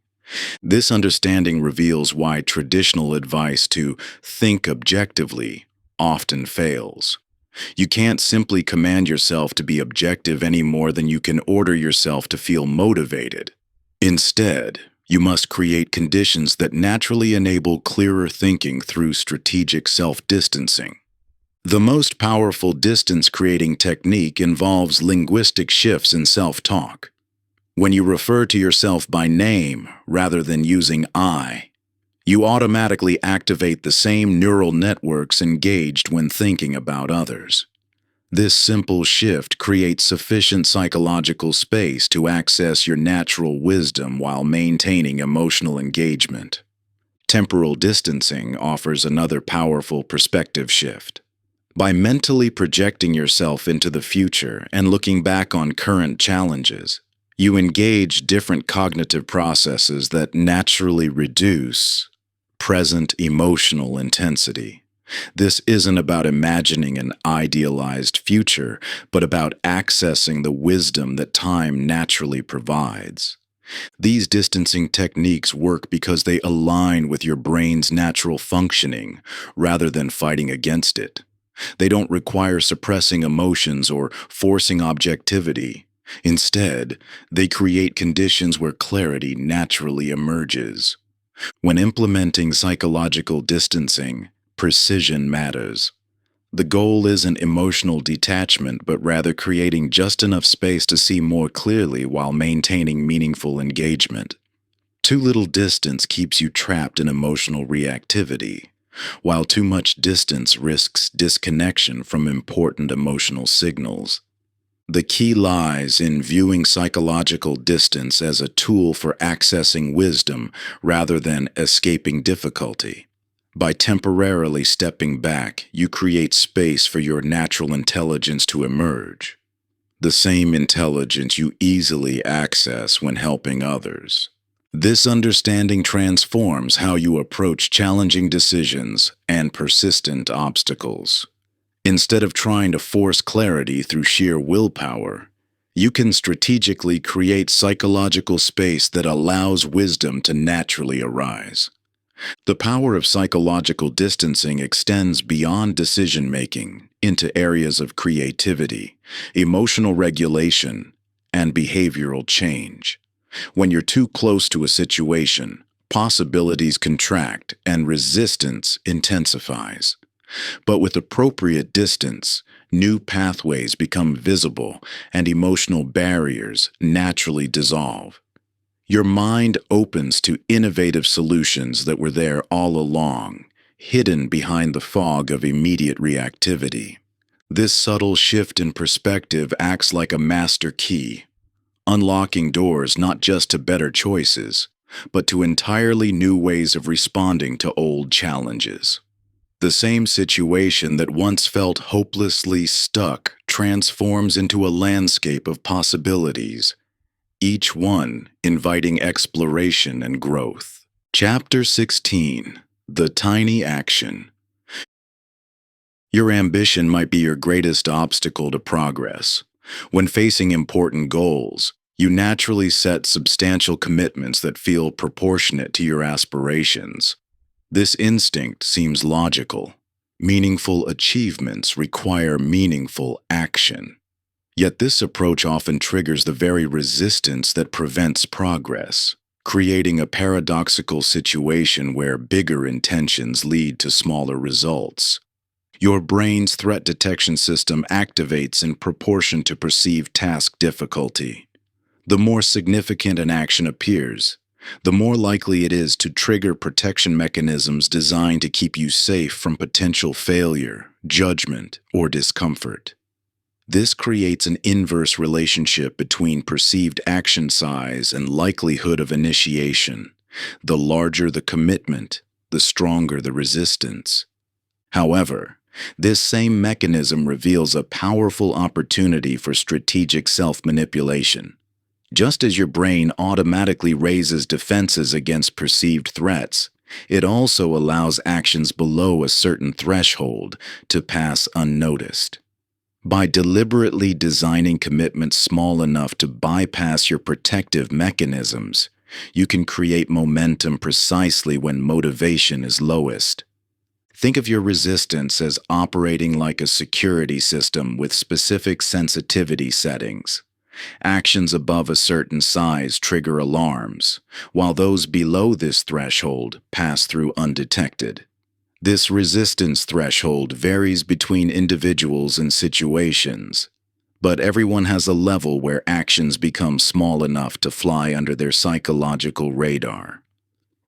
This understanding reveals why traditional advice to think objectively often fails. You can't simply command yourself to be objective any more than you can order yourself to feel motivated. Instead, you must create conditions that naturally enable clearer thinking through strategic self-distancing. The most powerful distance-creating technique involves linguistic shifts in self-talk. When you refer to yourself by name rather than using I, you automatically activate the same neural networks engaged when thinking about others. This simple shift creates sufficient psychological space to access your natural wisdom while maintaining emotional engagement. Temporal distancing offers another powerful perspective shift. By mentally projecting yourself into the future and looking back on current challenges, you engage different cognitive processes that naturally reduce present emotional intensity. This isn't about imagining an idealized future, but about accessing the wisdom that time naturally provides. These distancing techniques work because they align with your brain's natural functioning rather than fighting against it. They don't require suppressing emotions or forcing objectivity. Instead, they create conditions where clarity naturally emerges. When implementing psychological distancing, precision matters. The goal isn't emotional detachment, but rather creating just enough space to see more clearly while maintaining meaningful engagement. Too little distance keeps you trapped in emotional reactivity, while too much distance risks disconnection from important emotional signals. The key lies in viewing psychological distance as a tool for accessing wisdom rather than escaping difficulty. By temporarily stepping back, you create space for your natural intelligence to emerge, the same intelligence you easily access when helping others. This understanding transforms how you approach challenging decisions and persistent obstacles. Instead of trying to force clarity through sheer willpower, you can strategically create psychological space that allows wisdom to naturally arise. The power of psychological distancing extends beyond decision-making into areas of creativity, emotional regulation, and behavioral change. When you're too close to a situation, possibilities contract and resistance intensifies. But with appropriate distance, new pathways become visible and emotional barriers naturally dissolve. Your mind opens to innovative solutions that were there all along, hidden behind the fog of immediate reactivity. This subtle shift in perspective acts like a master key, unlocking doors not just to better choices, but to entirely new ways of responding to old challenges. The same situation that once felt hopelessly stuck transforms into a landscape of possibilities, each one inviting exploration and growth. Chapter 16: The Tiny Action. Your ambition might be your greatest obstacle to progress. When facing important goals, you naturally set substantial commitments that feel proportionate to your aspirations. This instinct seems logical. Meaningful achievements require meaningful action. Yet this approach often triggers the very resistance that prevents progress, creating a paradoxical situation where bigger intentions lead to smaller results. Your brain's threat detection system activates in proportion to perceived task difficulty. The more significant an action appears, the more likely it is to trigger protection mechanisms designed to keep you safe from potential failure, judgment, or discomfort. This creates an inverse relationship between perceived action size and likelihood of initiation. The larger the commitment, the stronger the resistance. However, this same mechanism reveals a powerful opportunity for strategic self-manipulation. Just as your brain automatically raises defenses against perceived threats, it also allows actions below a certain threshold to pass unnoticed. By deliberately designing commitments small enough to bypass your protective mechanisms, you can create momentum precisely when motivation is lowest. Think of your resistance as operating like a security system with specific sensitivity settings. Actions above a certain size trigger alarms, while those below this threshold pass through undetected. This resistance threshold varies between individuals and situations, but everyone has a level where actions become small enough to fly under their psychological radar.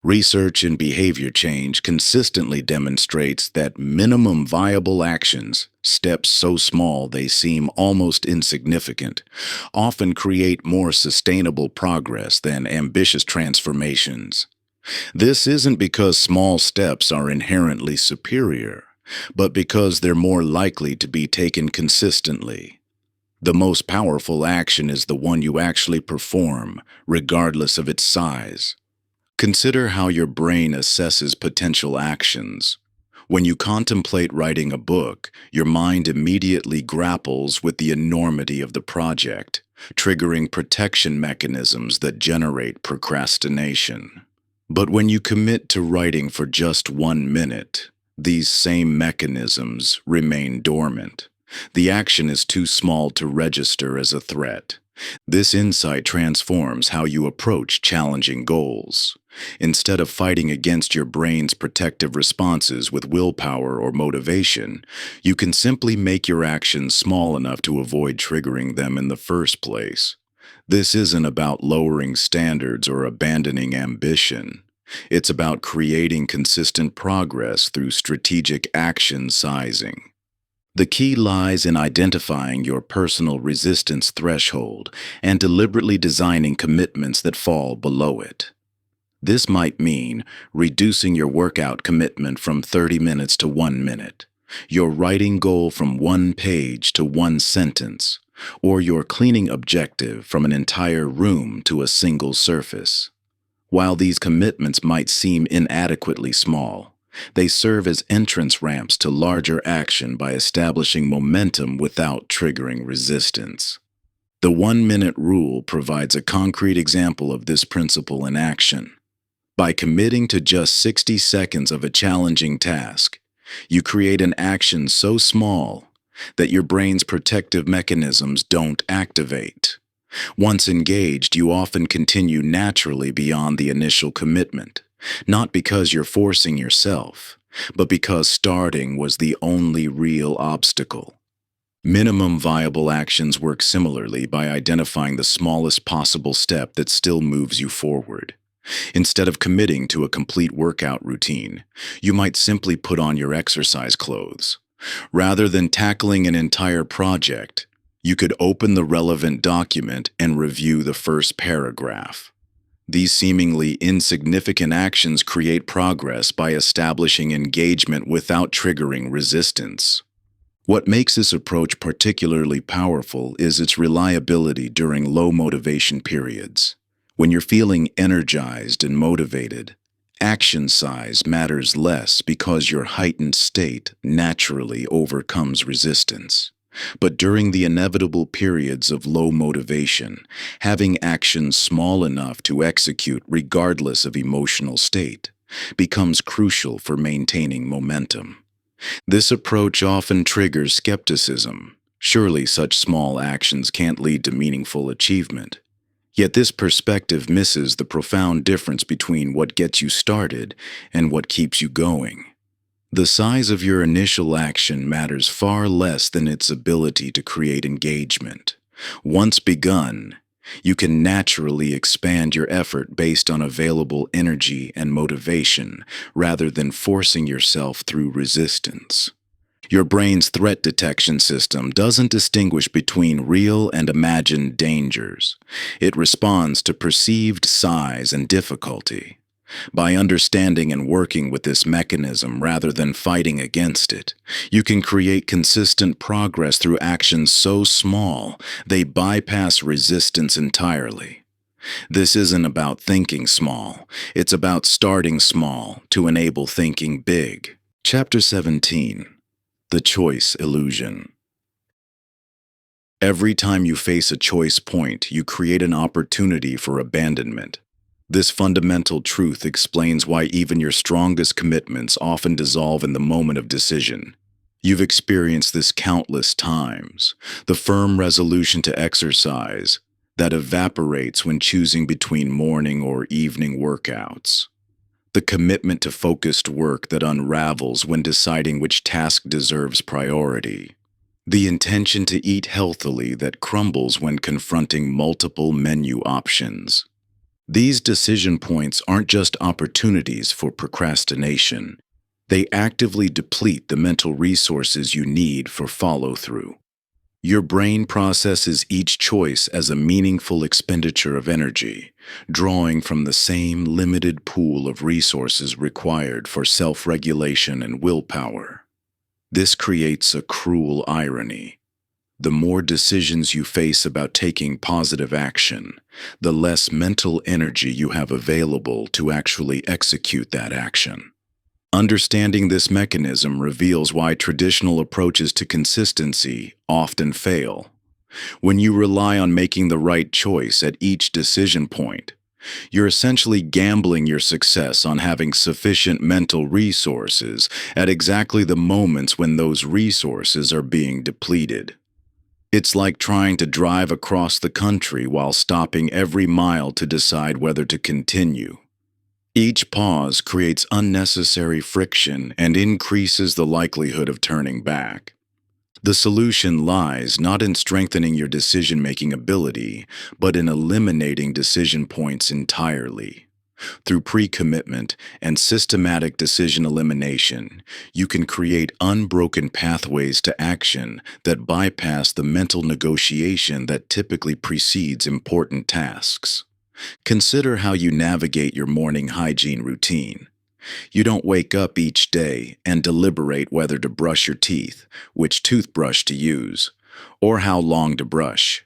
Research in behavior change consistently demonstrates that minimum viable actions, steps so small they seem almost insignificant, often create more sustainable progress than ambitious transformations. This isn't because small steps are inherently superior, but because they're more likely to be taken consistently. The most powerful action is the one you actually perform, regardless of its size. Consider how your brain assesses potential actions. When you contemplate writing a book, your mind immediately grapples with the enormity of the project, triggering protection mechanisms that generate procrastination. But when you commit to writing for just 1 minute, these same mechanisms remain dormant. The action is too small to register as a threat. This insight transforms how you approach challenging goals. Instead of fighting against your brain's protective responses with willpower or motivation, you can simply make your actions small enough to avoid triggering them in the first place. This isn't about lowering standards or abandoning ambition. It's about creating consistent progress through strategic action sizing. The key lies in identifying your personal resistance threshold and deliberately designing commitments that fall below it. This might mean reducing your workout commitment from 30 minutes to 1 minute, your writing goal from 1 page to 1 sentence, or your cleaning objective from an entire room to a single surface. While these commitments might seem inadequately small, they serve as entrance ramps to larger action by establishing momentum without triggering resistance. The 1 minute rule provides a concrete example of this principle in action. By committing to just 60 seconds of a challenging task, you create an action so small that your brain's protective mechanisms don't activate. Once engaged, you often continue naturally beyond the initial commitment, not because you're forcing yourself, but because starting was the only real obstacle. Minimum viable actions work similarly by identifying the smallest possible step that still moves you forward. Instead of committing to a complete workout routine, you might simply put on your exercise clothes. Rather than tackling an entire project, you could open the relevant document and review the first paragraph. These seemingly insignificant actions create progress by establishing engagement without triggering resistance. What makes this approach particularly powerful is its reliability during low motivation periods. When you're feeling energized and motivated, action size matters less because your heightened state naturally overcomes resistance. But during the inevitable periods of low motivation, having actions small enough to execute regardless of emotional state becomes crucial for maintaining momentum. This approach often triggers skepticism. Surely such small actions can't lead to meaningful achievement. Yet this perspective misses the profound difference between what gets you started and what keeps you going. The size of your initial action matters far less than its ability to create engagement. Once begun, you can naturally expand your effort based on available energy and motivation rather than forcing yourself through resistance. Your brain's threat detection system doesn't distinguish between real and imagined dangers. It responds to perceived size and difficulty. By understanding and working with this mechanism rather than fighting against it, you can create consistent progress through actions so small they bypass resistance entirely. This isn't about thinking small, it's about starting small to enable thinking big. Chapter 17. The Choice Illusion. Every time you face a choice point, you create an opportunity for abandonment. This fundamental truth explains why even your strongest commitments often dissolve in the moment of decision. You've experienced this countless times, the firm resolution to exercise that evaporates when choosing between morning or evening workouts. The commitment to focused work that unravels when deciding which task deserves priority. The intention to eat healthily that crumbles when confronting multiple menu options. These decision points aren't just opportunities for procrastination. They actively deplete the mental resources you need for follow-through. Your brain processes each choice as a meaningful expenditure of energy, drawing from the same limited pool of resources required for self-regulation and willpower. This creates a cruel irony. The more decisions you face about taking positive action, the less mental energy you have available to actually execute that action. Understanding this mechanism reveals why traditional approaches to consistency often fail. When you rely on making the right choice at each decision point, you're essentially gambling your success on having sufficient mental resources at exactly the moments when those resources are being depleted. It's like trying to drive across the country while stopping every mile to decide whether to continue. Each pause creates unnecessary friction and increases the likelihood of turning back. The solution lies not in strengthening your decision-making ability, but in eliminating decision points entirely. Through pre-commitment and systematic decision elimination, you can create unbroken pathways to action that bypass the mental negotiation that typically precedes important tasks. Consider how you navigate your morning hygiene routine. You don't wake up each day and deliberate whether to brush your teeth, which toothbrush to use, or how long to brush.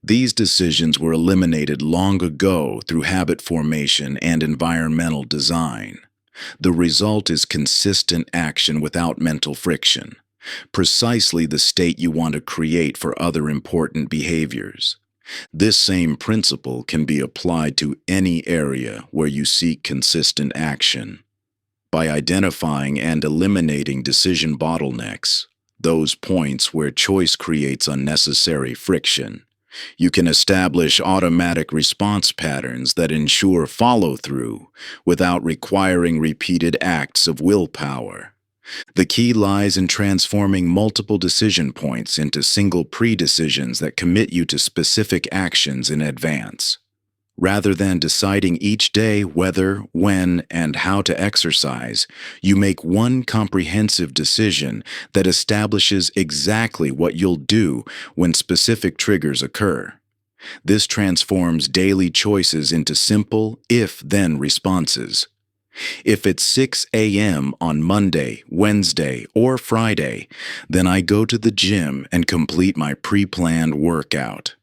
These decisions were eliminated long ago through habit formation and environmental design. The result is consistent action without mental friction, precisely the state you want to create for other important behaviors. This same principle can be applied to any area where you seek consistent action. By identifying and eliminating decision bottlenecks, those points where choice creates unnecessary friction, you can establish automatic response patterns that ensure follow-through without requiring repeated acts of willpower. The key lies in transforming multiple decision points into single pre-decisions that commit you to specific actions in advance. Rather than deciding each day whether, when, and how to exercise, you make one comprehensive decision that establishes exactly what you'll do when specific triggers occur. This transforms daily choices into simple if-then responses. If it's 6 a.m. on Monday, Wednesday, or Friday, then I go to the gym and complete my pre-planned workout.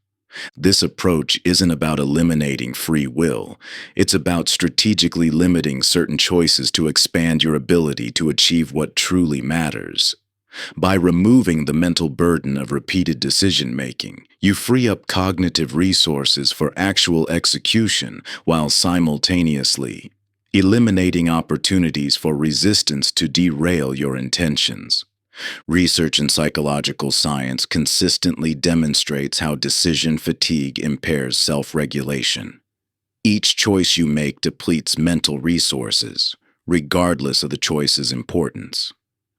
This approach isn't about eliminating free will. It's about strategically limiting certain choices to expand your ability to achieve what truly matters. By removing the mental burden of repeated decision-making, you free up cognitive resources for actual execution while simultaneously eliminating opportunities for resistance to derail your intentions. Research in psychological science consistently demonstrates how decision fatigue impairs self-regulation. Each choice you make depletes mental resources, regardless of the choice's importance.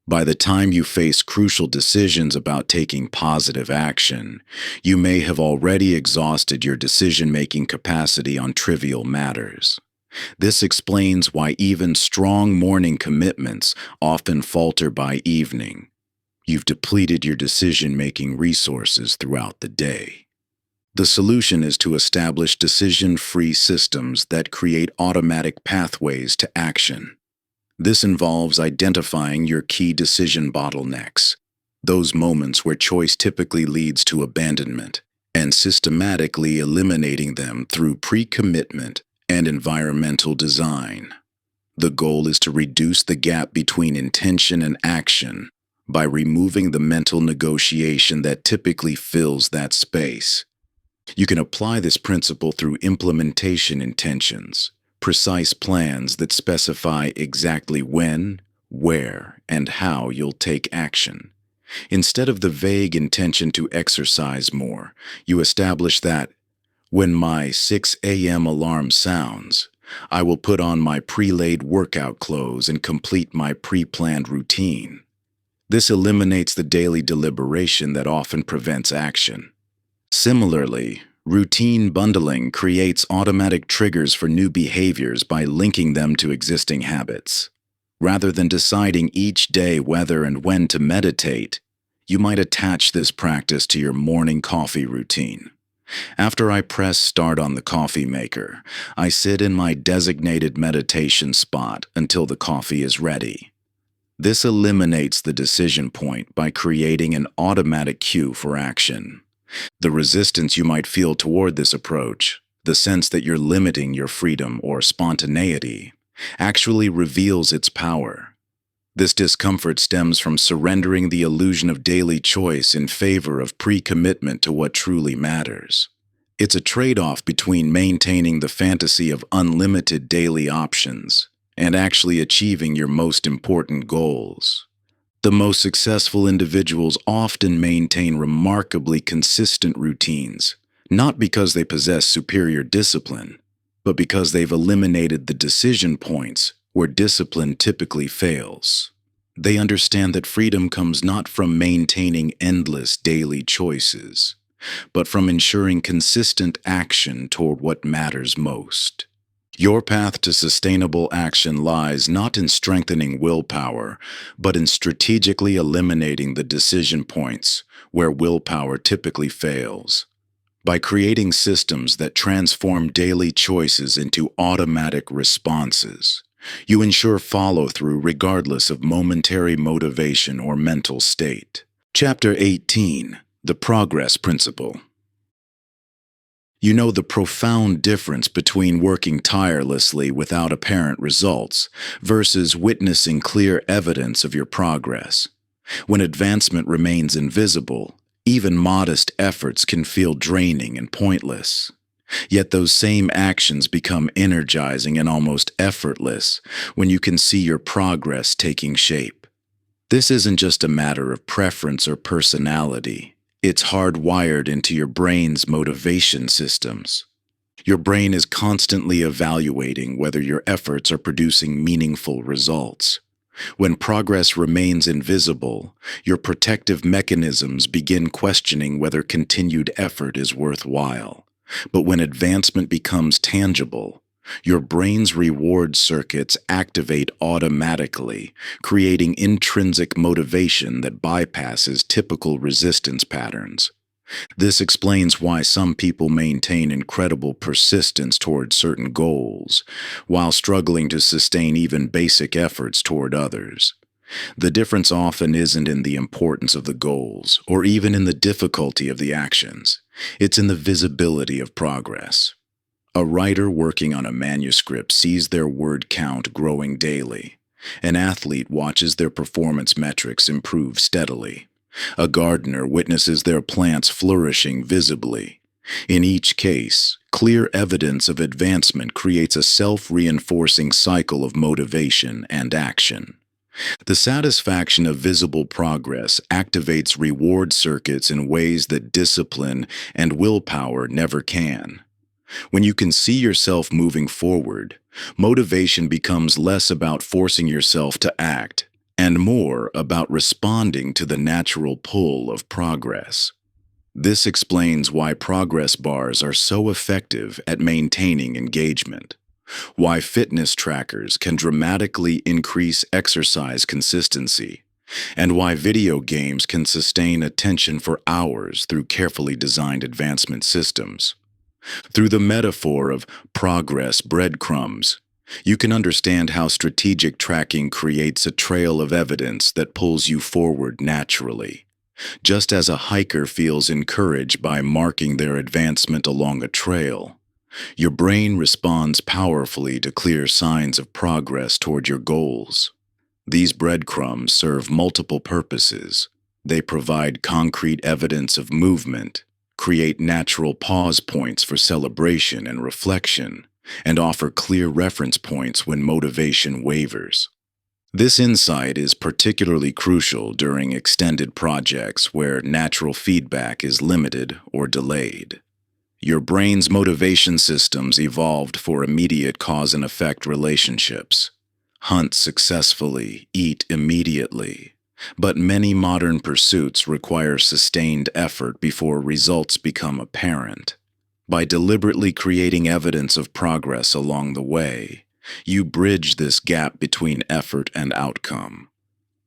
By the time you face crucial decisions about taking positive action, you may have already exhausted your decision-making capacity on trivial matters. This explains why even strong morning commitments often falter by evening. You've depleted your decision-making resources throughout the day. The solution is to establish decision-free systems that create automatic pathways to action. This involves identifying your key decision bottlenecks, those moments where choice typically leads to abandonment, and systematically eliminating them through pre-commitment and environmental design. The goal is to reduce the gap between intention and action by removing the mental negotiation that typically fills that space. You can apply this principle through implementation intentions, precise plans that specify exactly when, where, and how you'll take action. Instead of the vague intention to exercise more, you establish that when my 6 a.m. alarm sounds, I will put on my pre-laid workout clothes and complete my pre-planned routine. This eliminates the daily deliberation that often prevents action. Similarly, routine bundling creates automatic triggers for new behaviors by linking them to existing habits. Rather than deciding each day whether and when to meditate, you might attach this practice to your morning coffee routine. After I press start on the coffee maker, I sit in my designated meditation spot until the coffee is ready. This eliminates the decision point by creating an automatic cue for action. The resistance you might feel toward this approach, the sense that you're limiting your freedom or spontaneity, actually reveals its power. This discomfort stems from surrendering the illusion of daily choice in favor of pre-commitment to what truly matters. It's a trade-off between maintaining the fantasy of unlimited daily options and actually achieving your most important goals. The most successful individuals often maintain remarkably consistent routines, not because they possess superior discipline, but because they've eliminated the decision points where discipline typically fails. They understand that freedom comes not from maintaining endless daily choices, but from ensuring consistent action toward what matters most. Your path to sustainable action lies not in strengthening willpower, but in strategically eliminating the decision points where willpower typically fails. By creating systems that transform daily choices into automatic responses, you ensure follow-through regardless of momentary motivation or mental state. Chapter 18: The Progress Principle. You know the profound difference between working tirelessly without apparent results versus witnessing clear evidence of your progress. When advancement remains invisible, even modest efforts can feel draining and pointless. Yet those same actions become energizing and almost effortless when you can see your progress taking shape. This isn't just a matter of preference or personality. It's hardwired into your brain's motivation systems. Your brain is constantly evaluating whether your efforts are producing meaningful results. When progress remains invisible, your protective mechanisms begin questioning whether continued effort is worthwhile. But when advancement becomes tangible, your brain's reward circuits activate automatically, creating intrinsic motivation that bypasses typical resistance patterns. This explains why some people maintain incredible persistence toward certain goals, while struggling to sustain even basic efforts toward others. The difference often isn't in the importance of the goals, or even in the difficulty of the actions. It's in the visibility of progress. A writer working on a manuscript sees their word count growing daily. An athlete watches their performance metrics improve steadily. A gardener witnesses their plants flourishing visibly. In each case, clear evidence of advancement creates a self-reinforcing cycle of motivation and action. The satisfaction of visible progress activates reward circuits in ways that discipline and willpower never can. When you can see yourself moving forward, motivation becomes less about forcing yourself to act and more about responding to the natural pull of progress. This explains why progress bars are so effective at maintaining engagement, why fitness trackers can dramatically increase exercise consistency, and why video games can sustain attention for hours through carefully designed advancement systems. Through the metaphor of progress breadcrumbs, you can understand how strategic tracking creates a trail of evidence that pulls you forward naturally. Just as a hiker feels encouraged by marking their advancement along a trail, your brain responds powerfully to clear signs of progress toward your goals. These breadcrumbs serve multiple purposes. They provide concrete evidence of movement, create natural pause points for celebration and reflection, and offer clear reference points when motivation wavers. This insight is particularly crucial during extended projects where natural feedback is limited or delayed. Your brain's motivation systems evolved for immediate cause and effect relationships. Hunt successfully, eat immediately. But many modern pursuits require sustained effort before results become apparent. By deliberately creating evidence of progress along the way, you bridge this gap between effort and outcome.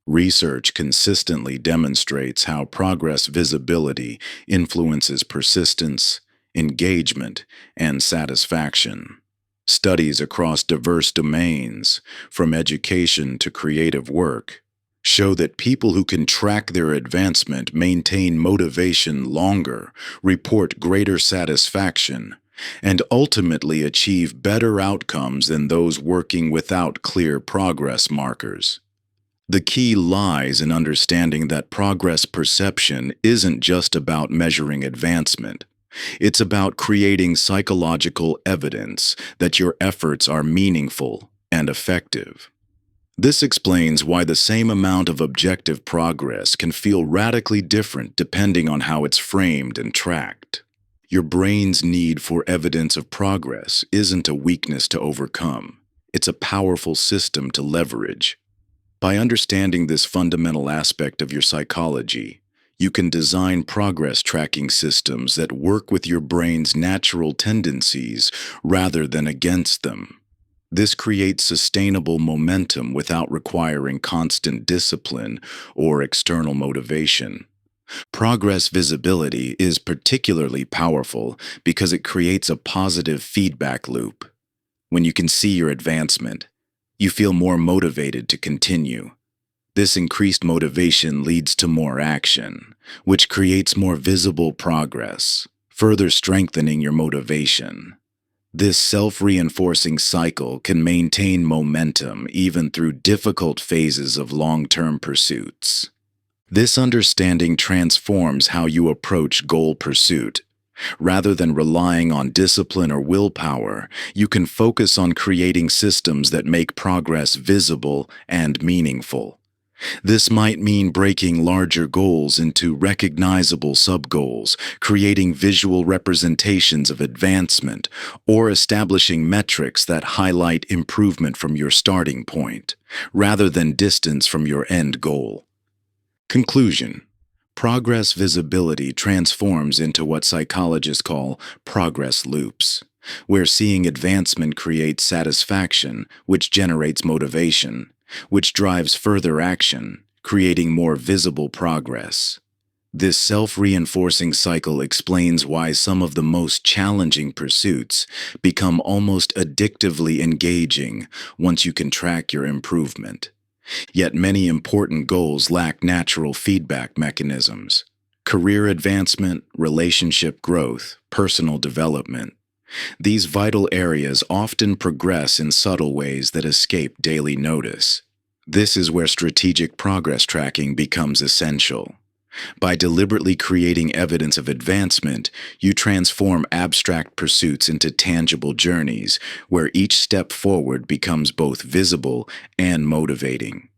Research consistently demonstrates how progress visibility influences persistence, engagement, and satisfaction. Studies across diverse domains, from education to creative work, show that people who can track their advancement maintain motivation longer, report greater satisfaction, and ultimately achieve better outcomes than those working without clear progress markers. The key lies in understanding that progress perception isn't just about measuring advancement. It's about creating psychological evidence that your efforts are meaningful and effective. This explains why the same amount of objective progress can feel radically different depending on how it's framed and tracked. Your brain's need for evidence of progress isn't a weakness to overcome. It's a powerful system to leverage. By understanding this fundamental aspect of your psychology, you can design progress tracking systems that work with your brain's natural tendencies rather than against them. This creates sustainable momentum without requiring constant discipline or external motivation. Progress visibility is particularly powerful because it creates a positive feedback loop. When you can see your advancement, you feel more motivated to continue. This increased motivation leads to more action, which creates more visible progress, further strengthening your motivation. This self-reinforcing cycle can maintain momentum even through difficult phases of long-term pursuits. This understanding transforms how you approach goal pursuit. Rather than relying on discipline or willpower, you can focus on creating systems that make progress visible and meaningful. This might mean breaking larger goals into recognizable sub-goals, creating visual representations of advancement, or establishing metrics that highlight improvement from your starting point, rather than distance from your end goal. Conclusion: progress visibility transforms into what psychologists call progress loops, where seeing advancement creates satisfaction, which generates motivation, which drives further action, creating more visible progress. This self-reinforcing cycle explains why some of the most challenging pursuits become almost addictively engaging once you can track your improvement. Yet many important goals lack natural feedback mechanisms. Career advancement, relationship growth, personal development. These vital areas often progress in subtle ways that escape daily notice. This is where strategic progress tracking becomes essential. By deliberately creating evidence of advancement, you transform abstract pursuits into tangible journeys, where each step forward becomes both visible and motivating.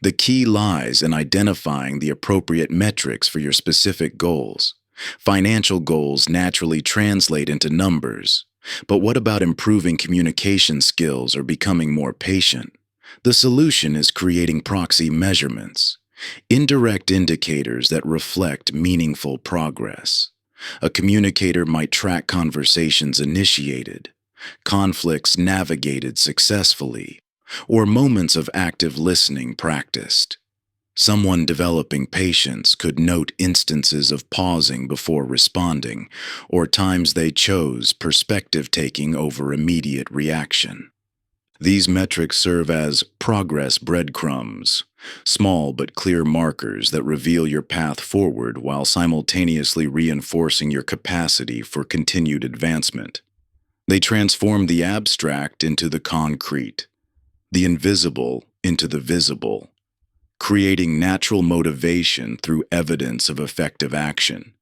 The key lies in identifying the appropriate metrics for your specific goals. Financial goals naturally translate into numbers. But what about improving communication skills or becoming more patient? The solution is creating proxy measurements, indirect indicators that reflect meaningful progress. A communicator might track conversations initiated, conflicts navigated successfully, or moments of active listening practiced. Someone developing patience could note instances of pausing before responding, or times they chose perspective-taking over immediate reaction. These metrics serve as progress breadcrumbs, small but clear markers that reveal your path forward while simultaneously reinforcing your capacity for continued advancement. They transform the abstract into the concrete, the invisible into the visible, creating natural motivation through evidence of effective action.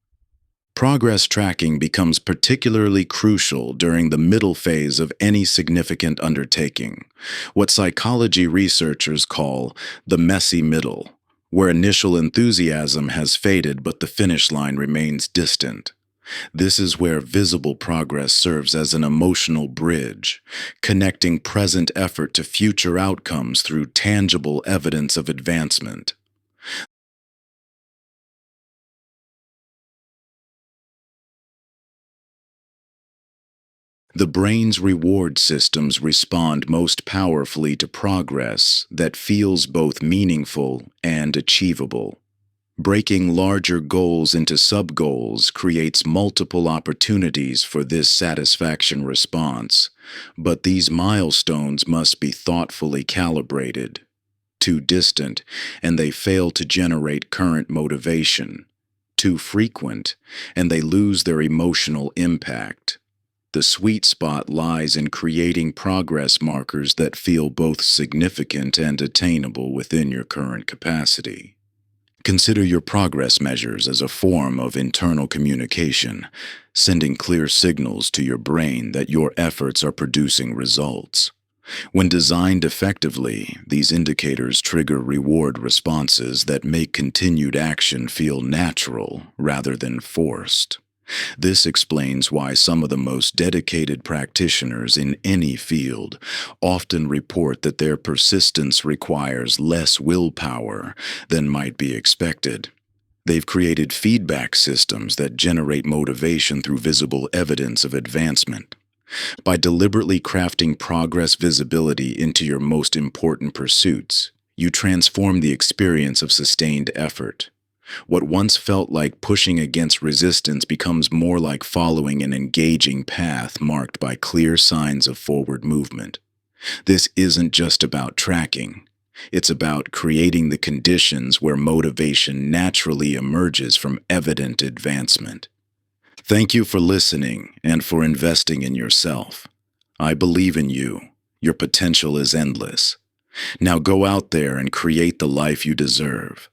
Progress tracking becomes particularly crucial during the middle phase of any significant undertaking, what psychology researchers call the messy middle, where initial enthusiasm has faded but the finish line remains distant. This is where visible progress serves as an emotional bridge, connecting present effort to future outcomes through tangible evidence of advancement. The brain's reward systems respond most powerfully to progress that feels both meaningful and achievable. Breaking larger goals into sub-goals creates multiple opportunities for this satisfaction response, but these milestones must be thoughtfully calibrated. Too distant, and they fail to generate current motivation. Too frequent, and they lose their emotional impact. The sweet spot lies in creating progress markers that feel both significant and attainable within your current capacity. Consider your progress measures as a form of internal communication, sending clear signals to your brain that your efforts are producing results. When designed effectively, these indicators trigger reward responses that make continued action feel natural rather than forced. This explains why some of the most dedicated practitioners in any field often report that their persistence requires less willpower than might be expected. They've created feedback systems that generate motivation through visible evidence of advancement. By deliberately crafting progress visibility into your most important pursuits, you transform the experience of sustained effort. What once felt like pushing against resistance becomes more like following an engaging path marked by clear signs of forward movement. This isn't just about tracking. It's about creating the conditions where motivation naturally emerges from evident advancement. Thank you for listening and for investing in yourself. I believe in you. Your potential is endless. Now go out there and create the life you deserve.